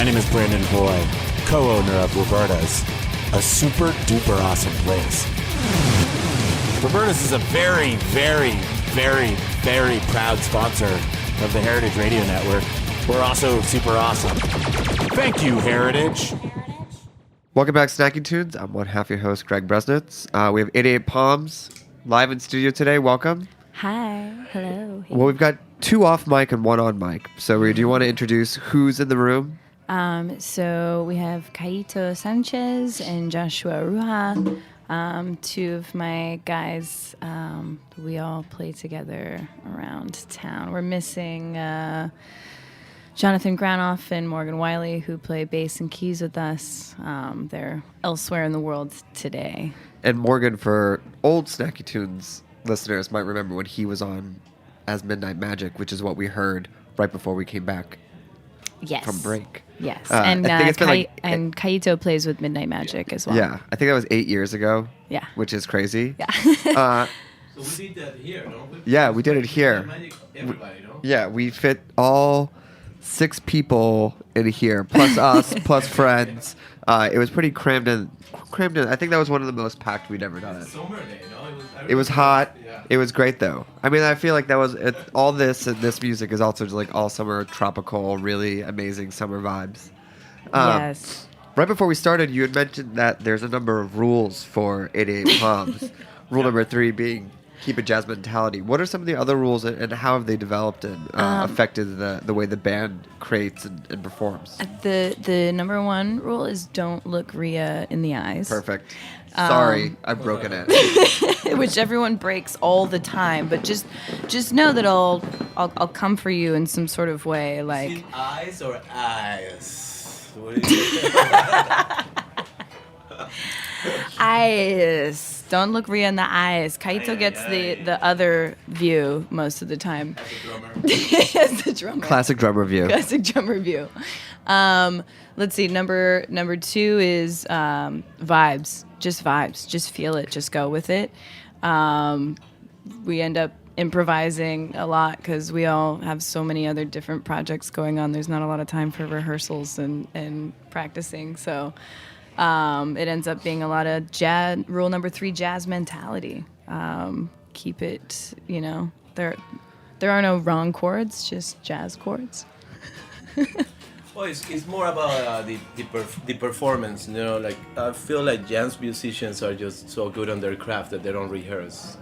My name is Brandon Hoy, co-owner of Roberta's, a super duper awesome place. Roberta's is a very, very, very, very proud sponsor of the Heritage Radio Network. We're also super awesome. Thank you, Heritage. Welcome back, Snacking Tunes. I'm one half your host, Greg Bresnitz. We have 88 Palms live in studio today. Welcome. Hi. Hello. Well, we've got 2 off mic and 1 on mic. So, do you want to introduce who's in the room? So we have Kaito Sanchez and Joshua Ruha, 2 of my guys. We all play together around town. We're missing Jonathan Granoff and Morgan Wiley, who play bass and keys with us. They're elsewhere in the world today. And Morgan, for old Snacky Tunes listeners, might remember when he was on as Midnight Magic, which is what we heard right before we came back from break. Yes, and and Kaito plays with Midnight Magic as well. Yeah, I think that was 8 years ago. Yeah. Which is crazy. Yeah. So we did that here, no? Yeah, we did it here. Everybody, no? Yeah, we fit all 6 people in here, plus us, plus friends. It was pretty crammed in. I think that was one of the most packed we'd ever done it. Summer day, no? It was hot. Yeah. It was great though. I mean, I feel like that was all this, and this music is also just like all summer tropical, really amazing summer vibes. Yes. Right before we started, you had mentioned that there's a number of rules for 88 Palms. Rule number 3 being keep a jazz mentality. What are some of the other rules, and how have they developed and affected the way the band creates and performs? The number 1 rule is don't look Rhea in the eyes. Perfect. Sorry, I've broken it. Which everyone breaks all the time, but just know that I'll come for you in some sort of way, like In eyes or eyes? eyes. Don't look Rhea in the eyes. Kaito gets the other view most of the time. As the drummer. Classic drummer view. Classic drummer view. Let's see. Number 2 is vibes. Just vibes. Just feel it. Just go with it. We end up improvising a lot because we all have so many other different projects going on. There's not a lot of time for rehearsals and practicing. So it ends up being a lot of jazz. Rule number 3, jazz mentality. Keep it, there are no wrong chords, just jazz chords. Well, it's more about the performance, like I feel like jazz musicians are just so good on their craft that they don't rehearse.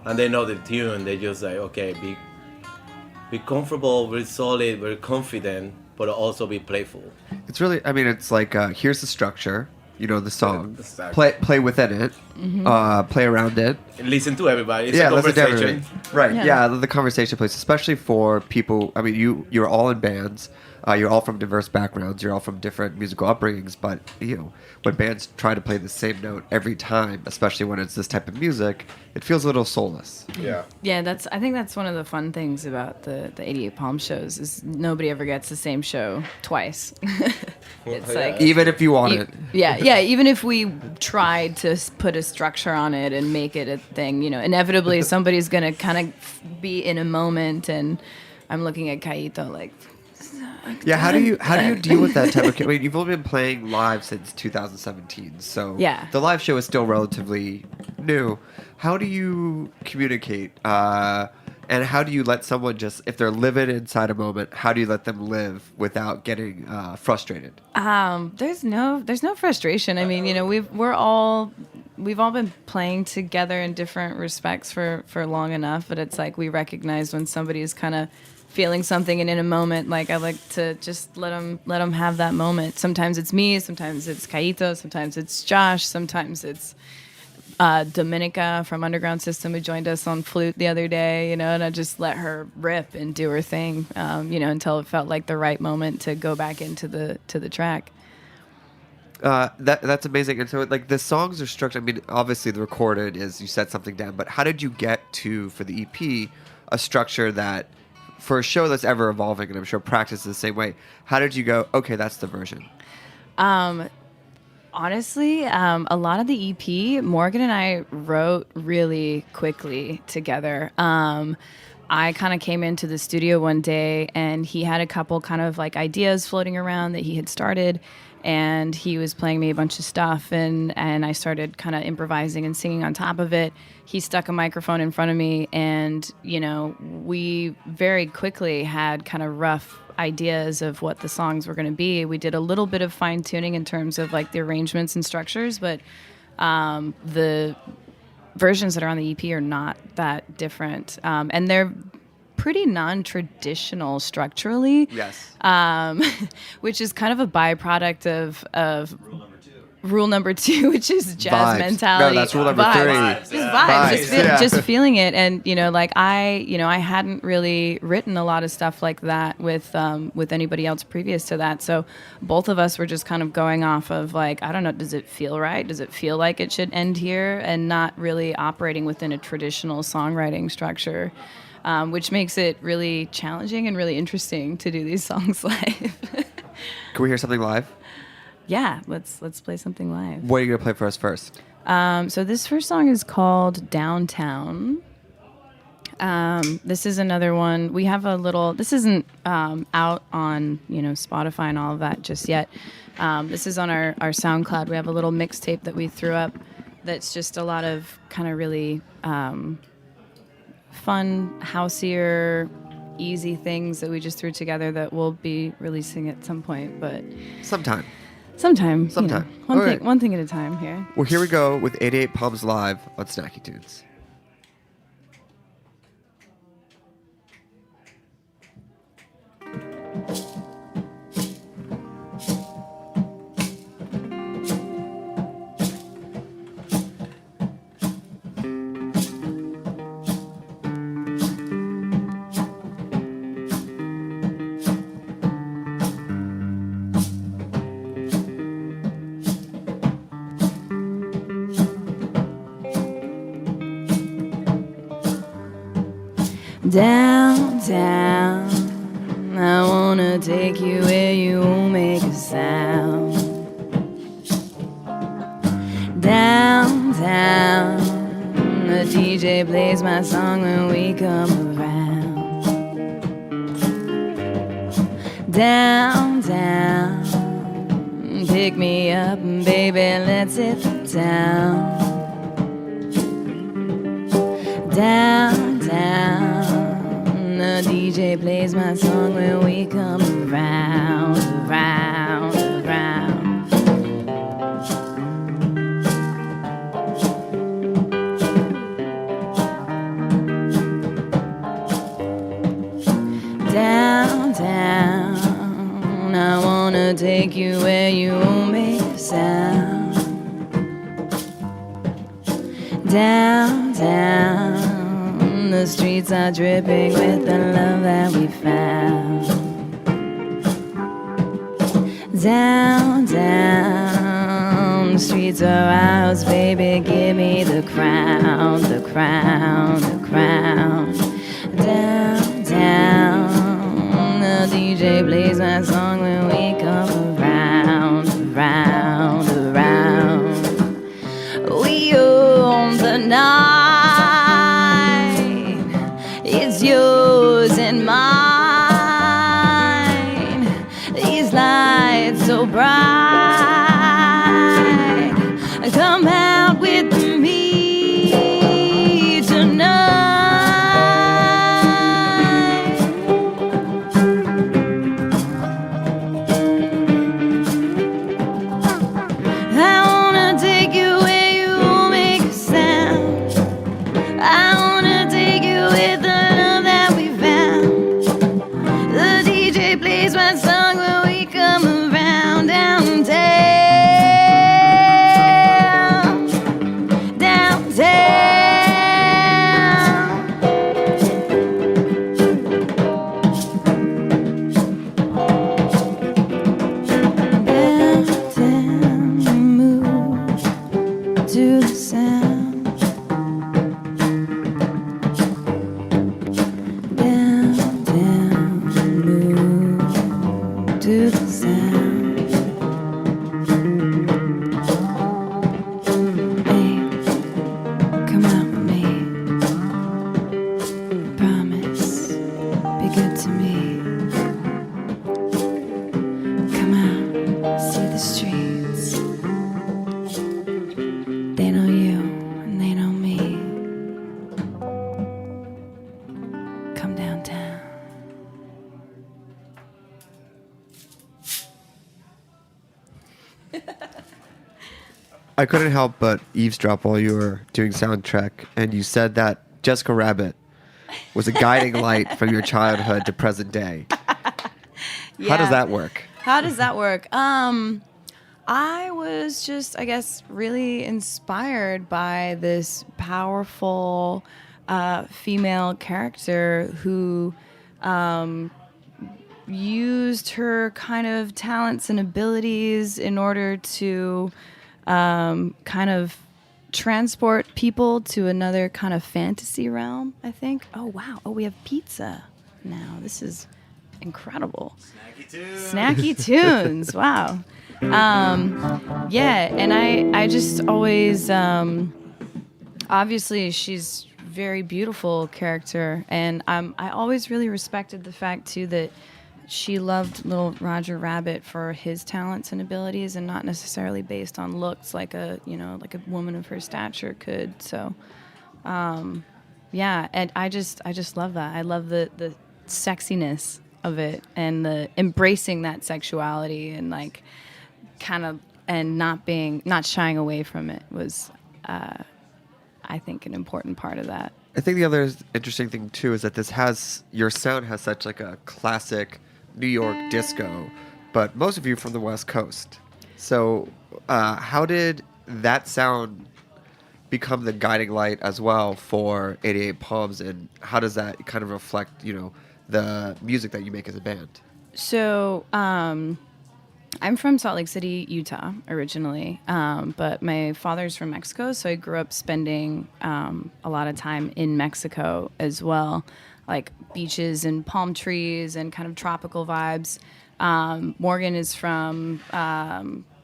And they know the tune, they just like, okay, be comfortable, very solid, very confident, but also be playful. It's really, I mean, it's like, here's the structure, the song, Exactly. play within it, play around it. And listen to everybody, it's Yeah, a listen to conversation. everybody. Right, yeah, the conversation plays, especially for people, I mean, you're all in bands, you're all from diverse backgrounds, you're all from different musical upbringings, but, when bands try to play the same note every time, especially when it's this type of music, it feels a little soulless. Yeah. Yeah, I think that's one of the fun things about the 88 Palm shows is nobody ever gets the same show twice. It's like Even if you want it. Yeah, even if we tried to put a structure on it and make it a thing, inevitably somebody's going to kind of be in a moment, and I'm looking at Kaito like, Yeah, how do you deal with that type of? I mean, you've only been playing live since 2017, so Yeah. the live show is still relatively new. How do you communicate, and how do you let someone just, if they're living inside a moment, how do you let them live without getting frustrated? there's no frustration. I mean, we've all been playing together in different respects for long enough, but it's like we recognize when somebody is kind of feeling something, and in a moment, like I like to just let them have that moment. Sometimes it's me, sometimes it's Kaito, sometimes it's Josh, sometimes it's Dominica from Underground System who joined us on flute the other day, and I just let her rip and do her thing, until it felt like the right moment to go back into the track. That's amazing. And so, like, the songs are structured. I mean, obviously, the recorded is you set something down, but how did you get to, for the EP, a structure that, for a show that's ever evolving, and I'm sure practice is the same way, how did you go, okay, that's the version? Honestly, a lot of the EP, Morgan and I wrote really quickly together. I kind of came into the studio one day and he had a couple kind of like ideas floating around that he had started, and he was playing me a bunch of stuff, and I started kind of improvising and singing on top of it. He stuck a microphone in front of me, and, you know, we very quickly had kind of rough ideas of what the songs were going to be. We did a little bit of fine tuning in terms of like the arrangements and structures, but the versions that are on the EP are not that different. And they're pretty non-traditional structurally. Yes. Which is kind of a byproduct of rule number 2, which is jazz Vibes. mentality. No, that's rule number Vibes. 3. Just vibes. Just feeling it. And, you know, like I hadn't really written a lot of stuff like that with anybody else previous to that. So both of us were just kind of going off of like, I don't know, does it feel right? Does it feel like it should end here? And not really operating within a traditional songwriting structure. Which makes it really challenging and really interesting to do these songs live. Can we hear something live? Yeah, let's play something live. What are you going to play for us first? So this first song is called Downtown. This is another one. We have a little. This isn't out on Spotify and all of that just yet. This is on our SoundCloud. We have a little mixtape that we threw up. That's just a lot of kind of really. Fun, houseier, easy things that we just threw together that we'll be releasing at some point, but sometime. One thing at a time here. Well, here we go with 88 Palms Live on Snacky Tunes. Downtown, I wanna take you where you won't make a sound. Downtown, the DJ plays my song when we come around. Downtown, pick me up, baby, let's hit the town. Downtown, the DJ plays my song when we come around, around, around. Downtown, I wanna take you where you won't make a sound. Downtown, the streets are dripping with the love that we found. Downtown, the streets are ours, baby, give me the crown, the crown, the crown. Downtown, the DJ plays my song when we come around, around, around. We own the night, it's yours and mine. These lights so bright, come out with me tonight. I wanna take you where you won't make a sound. I wanna take you with the love that we found. The DJ plays my song when we come around downtown, downtown. Downtown, we move to the sound. Downtown, we move to me. Come out, see the streets. They know you and they know me. Come downtown. I couldn't help but eavesdrop while you were doing soundtrack, and you said that Jessica Rabbit was a guiding light from your childhood to present day. How does that work? How does that work? I was just, I guess, really inspired by this powerful female character who used her kind of talents and abilities in order to kind of transport people to another kind of fantasy realm, I think. Oh, wow. Oh, we have pizza now. This is incredible. Snacky tunes. Wow. Yeah, and I just always, obviously she's very beautiful character, and I always really respected the fact too that she loved little Roger Rabbit for his talents and abilities, and not necessarily based on looks like a woman of her stature could. So, yeah, and I just love that. I love the sexiness of it and the embracing that sexuality and like kind of and not shying away from it was, I think, an important part of that. I think the other interesting thing too is that your sound has such like a classic New York disco, but most of you from the West Coast. So how did that sound become the guiding light as well for 88 Palms, and how does that kind of reflect, the music that you make as a band? So I'm from Salt Lake City, Utah, originally, but my father's from Mexico, so I grew up spending a lot of time in Mexico as well, like beaches and palm trees and kind of tropical vibes. Morgan is from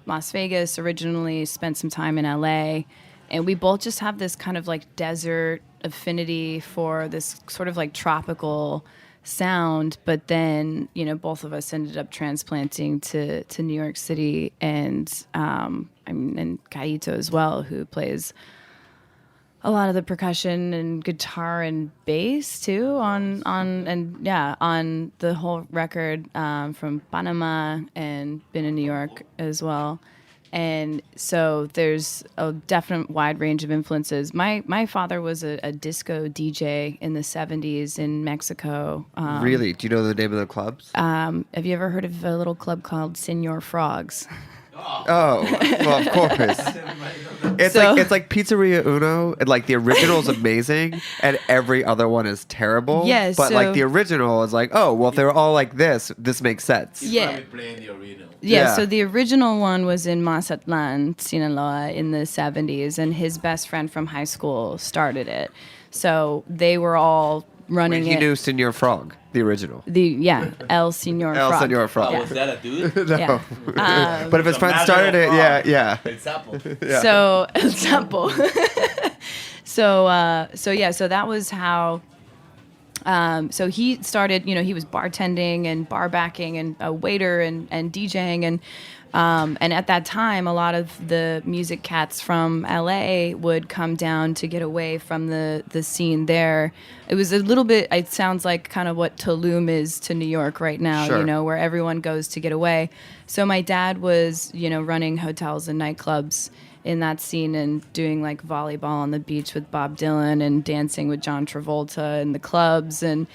Las Vegas, originally spent some time in LA, and we both just have this kind of like desert affinity for this sort of like tropical sound, but then both of us ended up transplanting to New York City, and and Kaito as well, who plays a lot of the percussion and guitar and bass too on the whole record, from Panama, and been in New York as well. And so there's a definite wide range of influences. My father was a disco DJ in the 70s in Mexico. Really? Do you know the name of the clubs? Have you ever heard of a little club called Senor Frogs? Oh, well, of course. It's like Pizzeria Uno, and like the original is amazing, and every other one is terrible. Yes, but like the original is like, oh, well, if they're all like this makes sense. Yeah. Playing the original. Yeah, so the original one was in Mazatlan, Sinaloa in the 70s, and his best friend from high school started it. So they were all running He knew Senor Frog, the original. El Senor Frog. El Senor Frog. Oh, was that a dude? No. Yeah. But if his friend started it, yeah. El Sapo. Yeah. So El Sapo. So that was how. So he started, he was bartending and bar backing and a waiter and DJing, and at that time, a lot of the music cats from LA would come down to get away from the scene there. It was a little bit, it sounds like kind of what Tulum is to New York right now, Sure. Where everyone goes to get away. So my dad was, running hotels and nightclubs in that scene and doing like volleyball on the beach with Bob Dylan and dancing with John Travolta in the clubs, and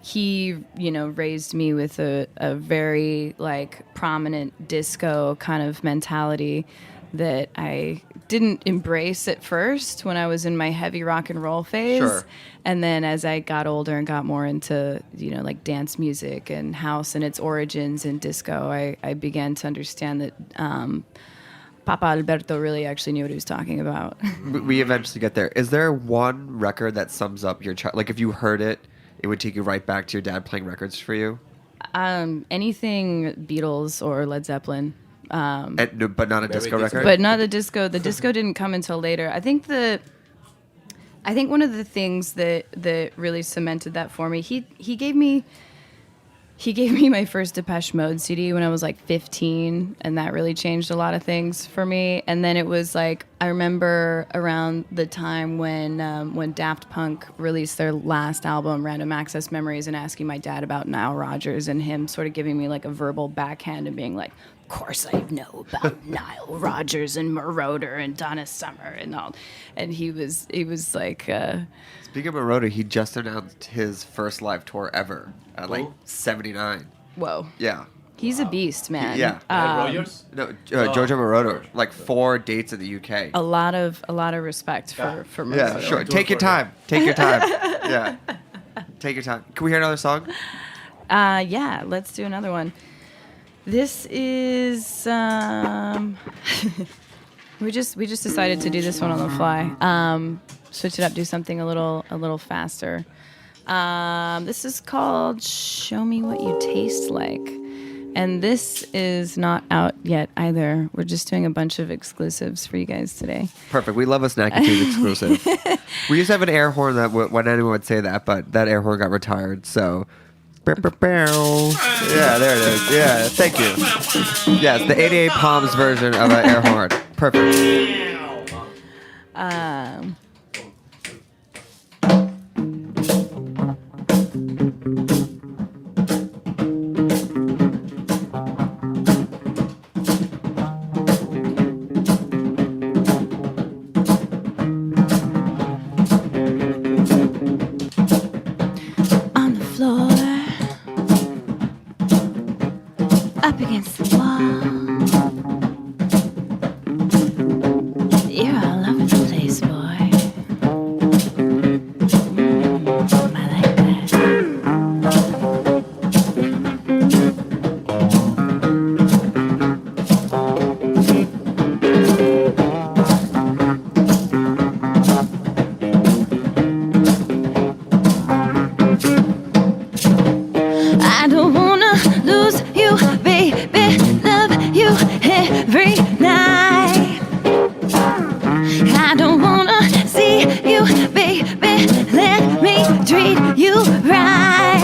he raised me with a very like prominent disco kind of mentality that I didn't embrace at first when I was in my heavy rock and roll phase. Sure. And then as I got older and got more into, like dance music and house and its origins in disco, I began to understand that Papa Alberto really actually knew what he was talking about. We eventually get there. Is there one record that sums up your child? Like if you heard it, it would take you right back to your dad playing records for you? Anything Beatles or Led Zeppelin. But not a disco record? But not the disco. The disco didn't come until later. I think I think one of the things that really cemented that for me, he gave me my first Depeche Mode CD when I was like 15, and that really changed a lot of things for me. And then it was like, I remember around the time when Daft Punk released their last album, Random Access Memories, and asking my dad about Nile Rodgers, and him sort of giving me like a verbal backhand and being like, of course I know about Nile Rodgers and Moroder and Donna Summer and all. And he was like... Speaking of Moroder, he just announced his first live tour ever at like 79. Whoa. Yeah. He's a beast, man. Yeah. Rogers? No, Giorgio Moroder. Like 4 dates in the UK. A lot of respect for Moroder. Yeah, sure. Take your time. Take your time. Yeah. Take your time. Can we hear another song? Yeah, let's do another one. This is we just decided to do this one on the fly. Switch it up, do something a little faster. This is called Show Me What You Taste Like. And this is not out yet either. We're just doing a bunch of exclusives for you guys today. Perfect. We love a Snacky Tunes exclusive. We used to have an air horn that when anyone would say that, but that air horn got retired, so... Yeah, there it is. Yeah, thank you. Yes, the 88 Palms version of an air horn. Perfect. On the floor, up against the wall. You're all over the place, boy. I like I don't wanna lose you, baby. Love you every night. I don't wanna see you, baby. Let me treat you right.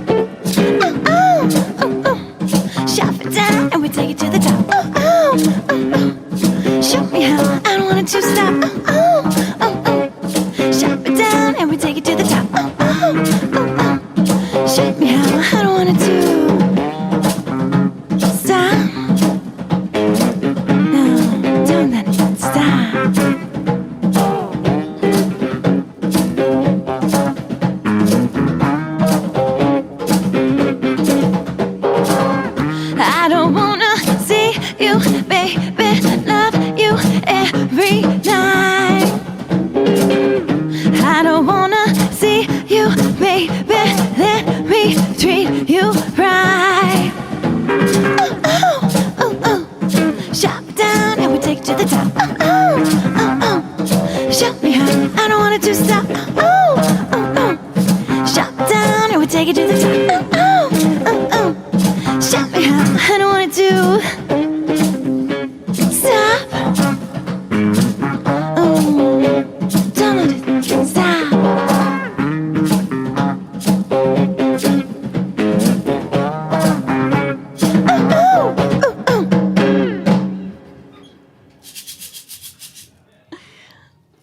Oh, oh, oh, oh. Shop it down and we take it to the top. Oh, oh, oh, oh. Show me how. I don't want it to stop. Oh, oh, oh, oh. Shop it down and we take it to the top. Oh, oh, oh, oh. Show me how. I don't want it to stop. No, don't let it stop. I don't wanna see you, baby. Love you every night. I don't wanna see you, baby. Let me treat you right. Oh, oh, oh, oh. Shop it down and we take it to the top. Oh, oh, oh, oh. Show me how. I don't want it to stop. Oh, oh, oh. Shop it down and we take it to the top. Oh, oh, oh. Show me how. I don't want it to stop. Oh, don't let it stop.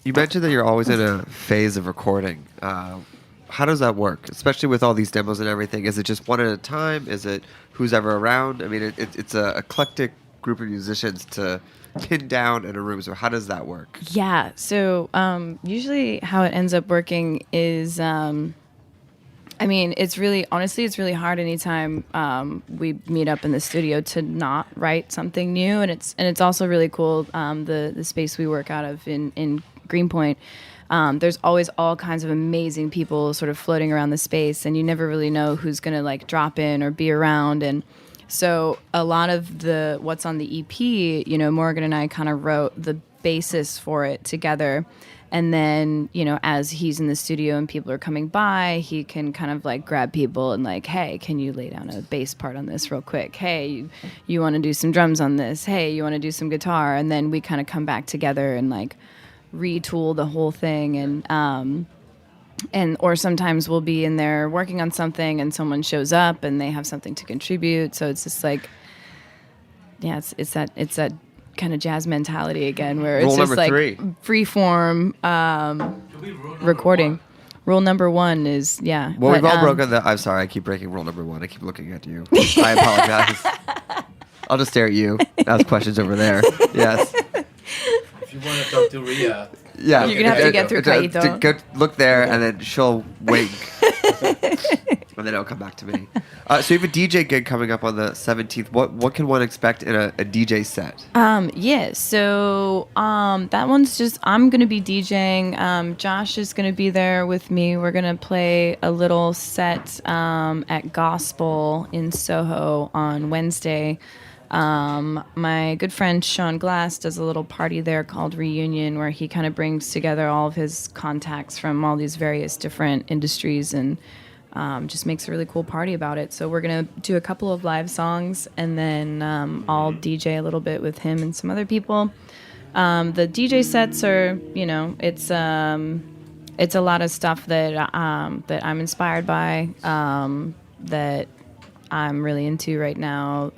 You mentioned that you're always in a phase of recording. How does that work? Especially with all these demos and everything. Is it just one at a time? Is it who's ever around? I mean, it's a eclectic group of musicians to pin down in a room. So how does that work? Yeah. So usually how it ends up working is, I mean, it's really hard anytime we meet up in the studio to not write something new. And it's also really cool. The space we work out of in Greenpoint, there's always all kinds of amazing people sort of floating around the space, and you never really know who's going to like drop in or be around. And so a lot of what's on the EP, you know, Morgan and I kind of wrote the basis for it together. And then, you know, as he's in the studio and people are coming by, he can kind of like grab people and like, hey, can you lay down a bass part on this real quick? Hey, you want to do some drums on this? Hey, you want to do some guitar? And then we kind of come back together and like retool the whole thing, and or sometimes we'll be in there working on something and someone shows up and they have something to contribute. So it's just like, yeah, it's that kind of jazz mentality again, where it's just like free form recording. Rule number 1 is, yeah. Well, we've all broken the. I'm sorry, I keep breaking rule number 1. I keep looking at you. I apologize. I'll just stare at you. Ask questions over there. Yes. If you want to talk to Rhea, yeah, you're gonna have to get through Caito. Go look there, and then she'll wink, and then it'll come back to me. So you have a DJ gig coming up on the 17th. What can one expect in a DJ set? Yeah, so that one's just, I'm gonna be DJing. Josh is gonna be there with me. We're gonna play a little set at Gospel in Soho on Wednesday. My good friend Sean Glass does a little party there called Reunion, where he kind of brings together all of his contacts from all these various different industries and just makes a really cool party about it. So we're going to do a couple of live songs, and then I'll DJ a little bit with him and some other people. The DJ sets are, it's a lot of stuff that I'm inspired by, that I'm really into right now.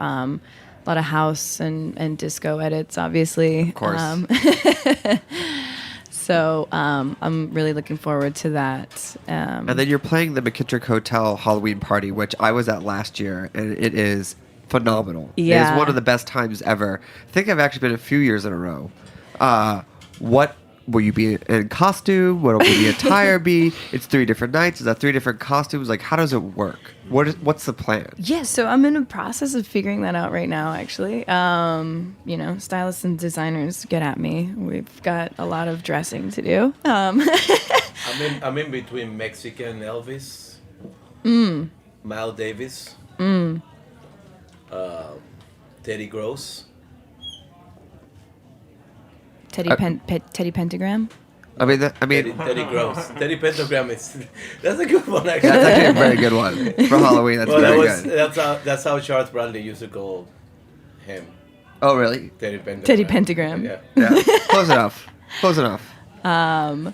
A lot of house and disco edits, obviously. Of course. So I'm really looking forward to that. And then you're playing the McKittrick Hotel Halloween party, which I was at last year, and it is phenomenal. Yeah. It is one of the best times ever. I think I've actually been a few years in a row. What will you be in costume? What will the attire be? It's 3 different nights. Is that 3 different costumes? Like, how does it work? What's the plan? Yeah, so I'm in the process of figuring that out right now, actually. Stylists and designers, get at me. We've got a lot of dressing to do. I'm in between Mexican Elvis, Miles Davis, Teddy Gross. Teddy Pentagram. Teddy Gross. Teddy Pentagram that's a good one. Actually. That's actually a very good one for Halloween. That's good. That's how Charles Bradley used to call him. Oh, really? Teddy Pentagram. Yeah. Close enough. So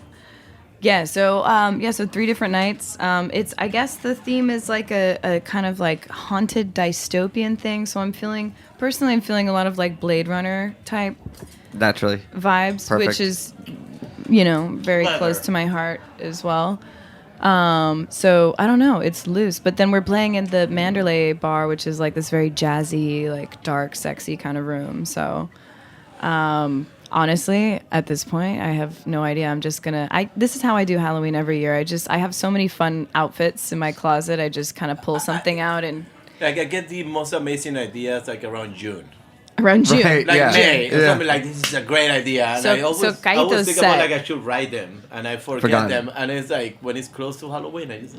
3 different nights. I guess the theme is like a kind of like haunted dystopian thing. So I'm feeling a lot of like Blade Runner type naturally vibes. Perfect. Which is, very close to my heart as well. So I don't know, it's loose. But then we're playing in the Mandalay bar, which is like this very jazzy, like dark, sexy kind of room. So honestly, at this point, I have no idea. I'm just this is how I do Halloween every year. I have so many fun outfits in my closet. I just kind of pull something out and... I get the most amazing ideas like around June. Right, May. Yeah. Something like, this is a great idea. And I always think about like I should write them, and I forget them. And it's like when it's close to Halloween, I just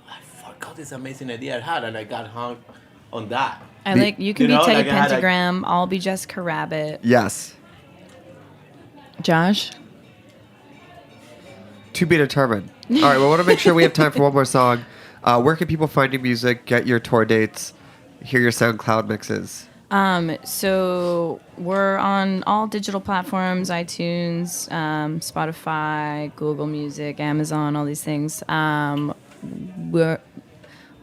I forgot this amazing idea I had, and I got hung on that. You can be Teddy Pentagram. I'll be Jessica Rabbit. Yes. Josh? To be determined. All right, well, I want to make sure we have time for one more song. Where can people find your music, get your tour dates, hear your SoundCloud mixes? So we're on all digital platforms, iTunes, Spotify, Google Music, Amazon, all these things. We're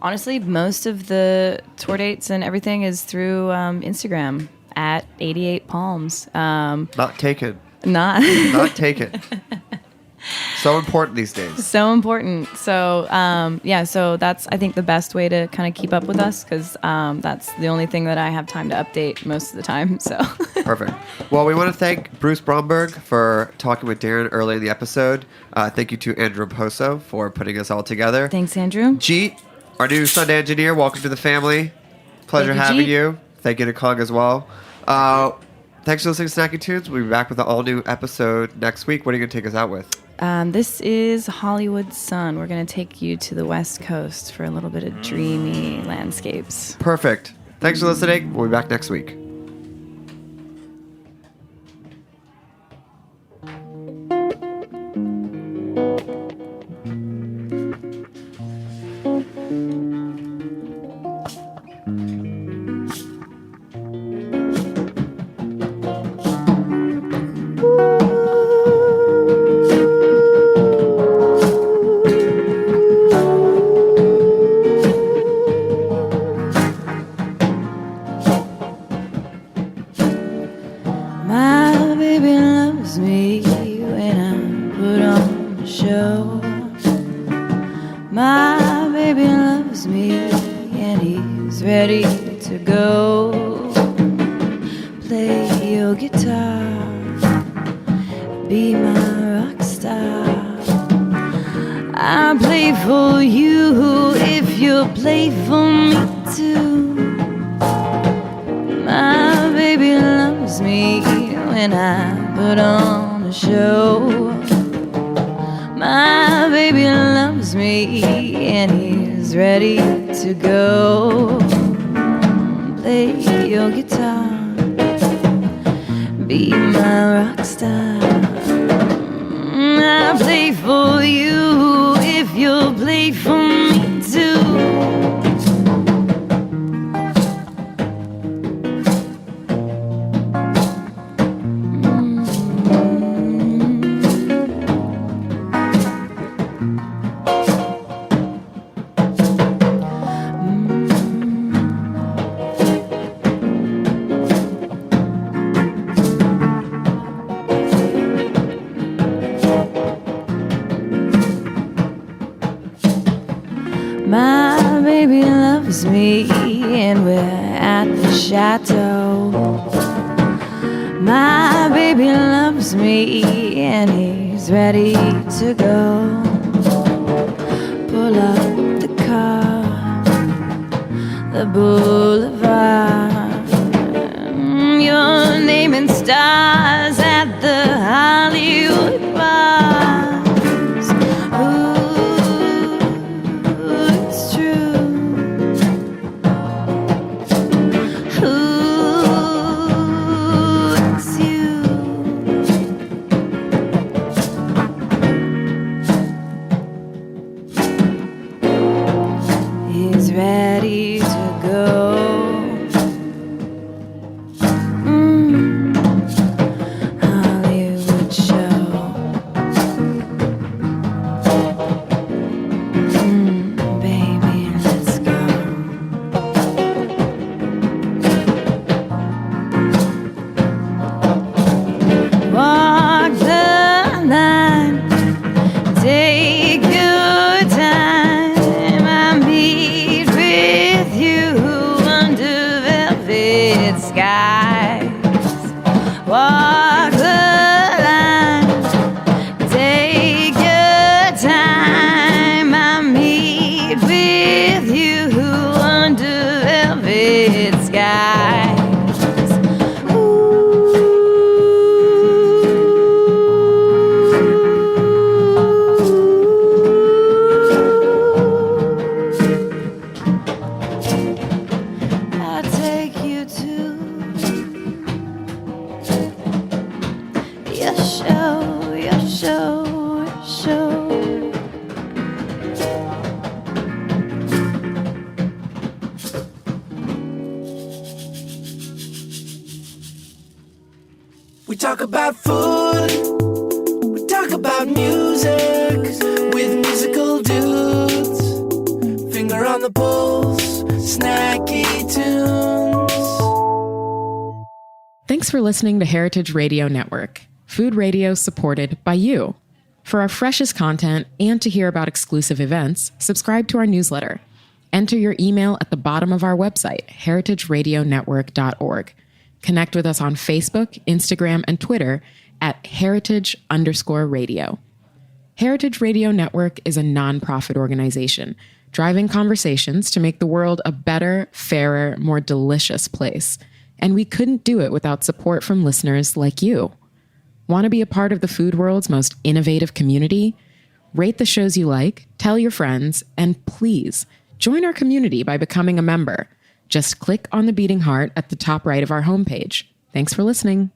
honestly, most of the tour dates and everything is through Instagram at 88 Palms. Not taken. Not taken. So important these days. So important. So, so that's, I think, the best way to kind of keep up with us, because that's the only thing that I have time to update most of the time. So Perfect. Well, we want to thank Bruce Bromberg for talking with Darren early in the episode. Thank you to Andrew Poso for putting us all together. Thanks, Andrew. Jeet, our new sound engineer, welcome to the family. Pleasure having you. Thank you to Kong as well. Thanks for listening to Snacky Tunes. We'll be back with an all-new episode next week. What are you going to take us out with? This is Hollywood Sun. We're going to take you to the West Coast for a little bit of dreamy landscapes. Perfect. Thanks for listening. We'll be back next week. Woo! is ready to go. Play your guitar, be my rock star. I'll play for you if you'll play for me too. My baby loves me when I put on a show. My baby loves me and he's ready to go. Play your guitar, be my rock star. I'll play for you if you'll play for me too. My baby loves me and we're at the chateau. My baby loves me and he's ready to go. Pull up the car, the boulevard. Your name and stars at the Hollywood bars. It's true. It's you. He's ready to go. Hollywood show. Baby, let's go. Walk the line, take your time. I meet with you under velvet skies. Walk the line, take your time. I meet with you under velvet skies. I'll take you to your show, your show, your show. We talk about food, we talk about music with musical dudes. Finger on the pulse, snacky tunes. Thanks for listening to Heritage Radio Network, food radio supported by you. For our freshest content and to hear about exclusive events, subscribe to our newsletter. Enter your email at the bottom of our website, heritageradionetwork.org. Connect with us on Facebook, Instagram, and Twitter at heritage_radio. Heritage Radio Network is a nonprofit organization driving conversations to make the world a better, fairer, more delicious place. And we couldn't do it without support from listeners like you. Want to be a part of the food world's most innovative community? Rate the shows you like, tell your friends, and please join our community by becoming a member. Just click on the beating heart at the top right of our homepage. Thanks for listening.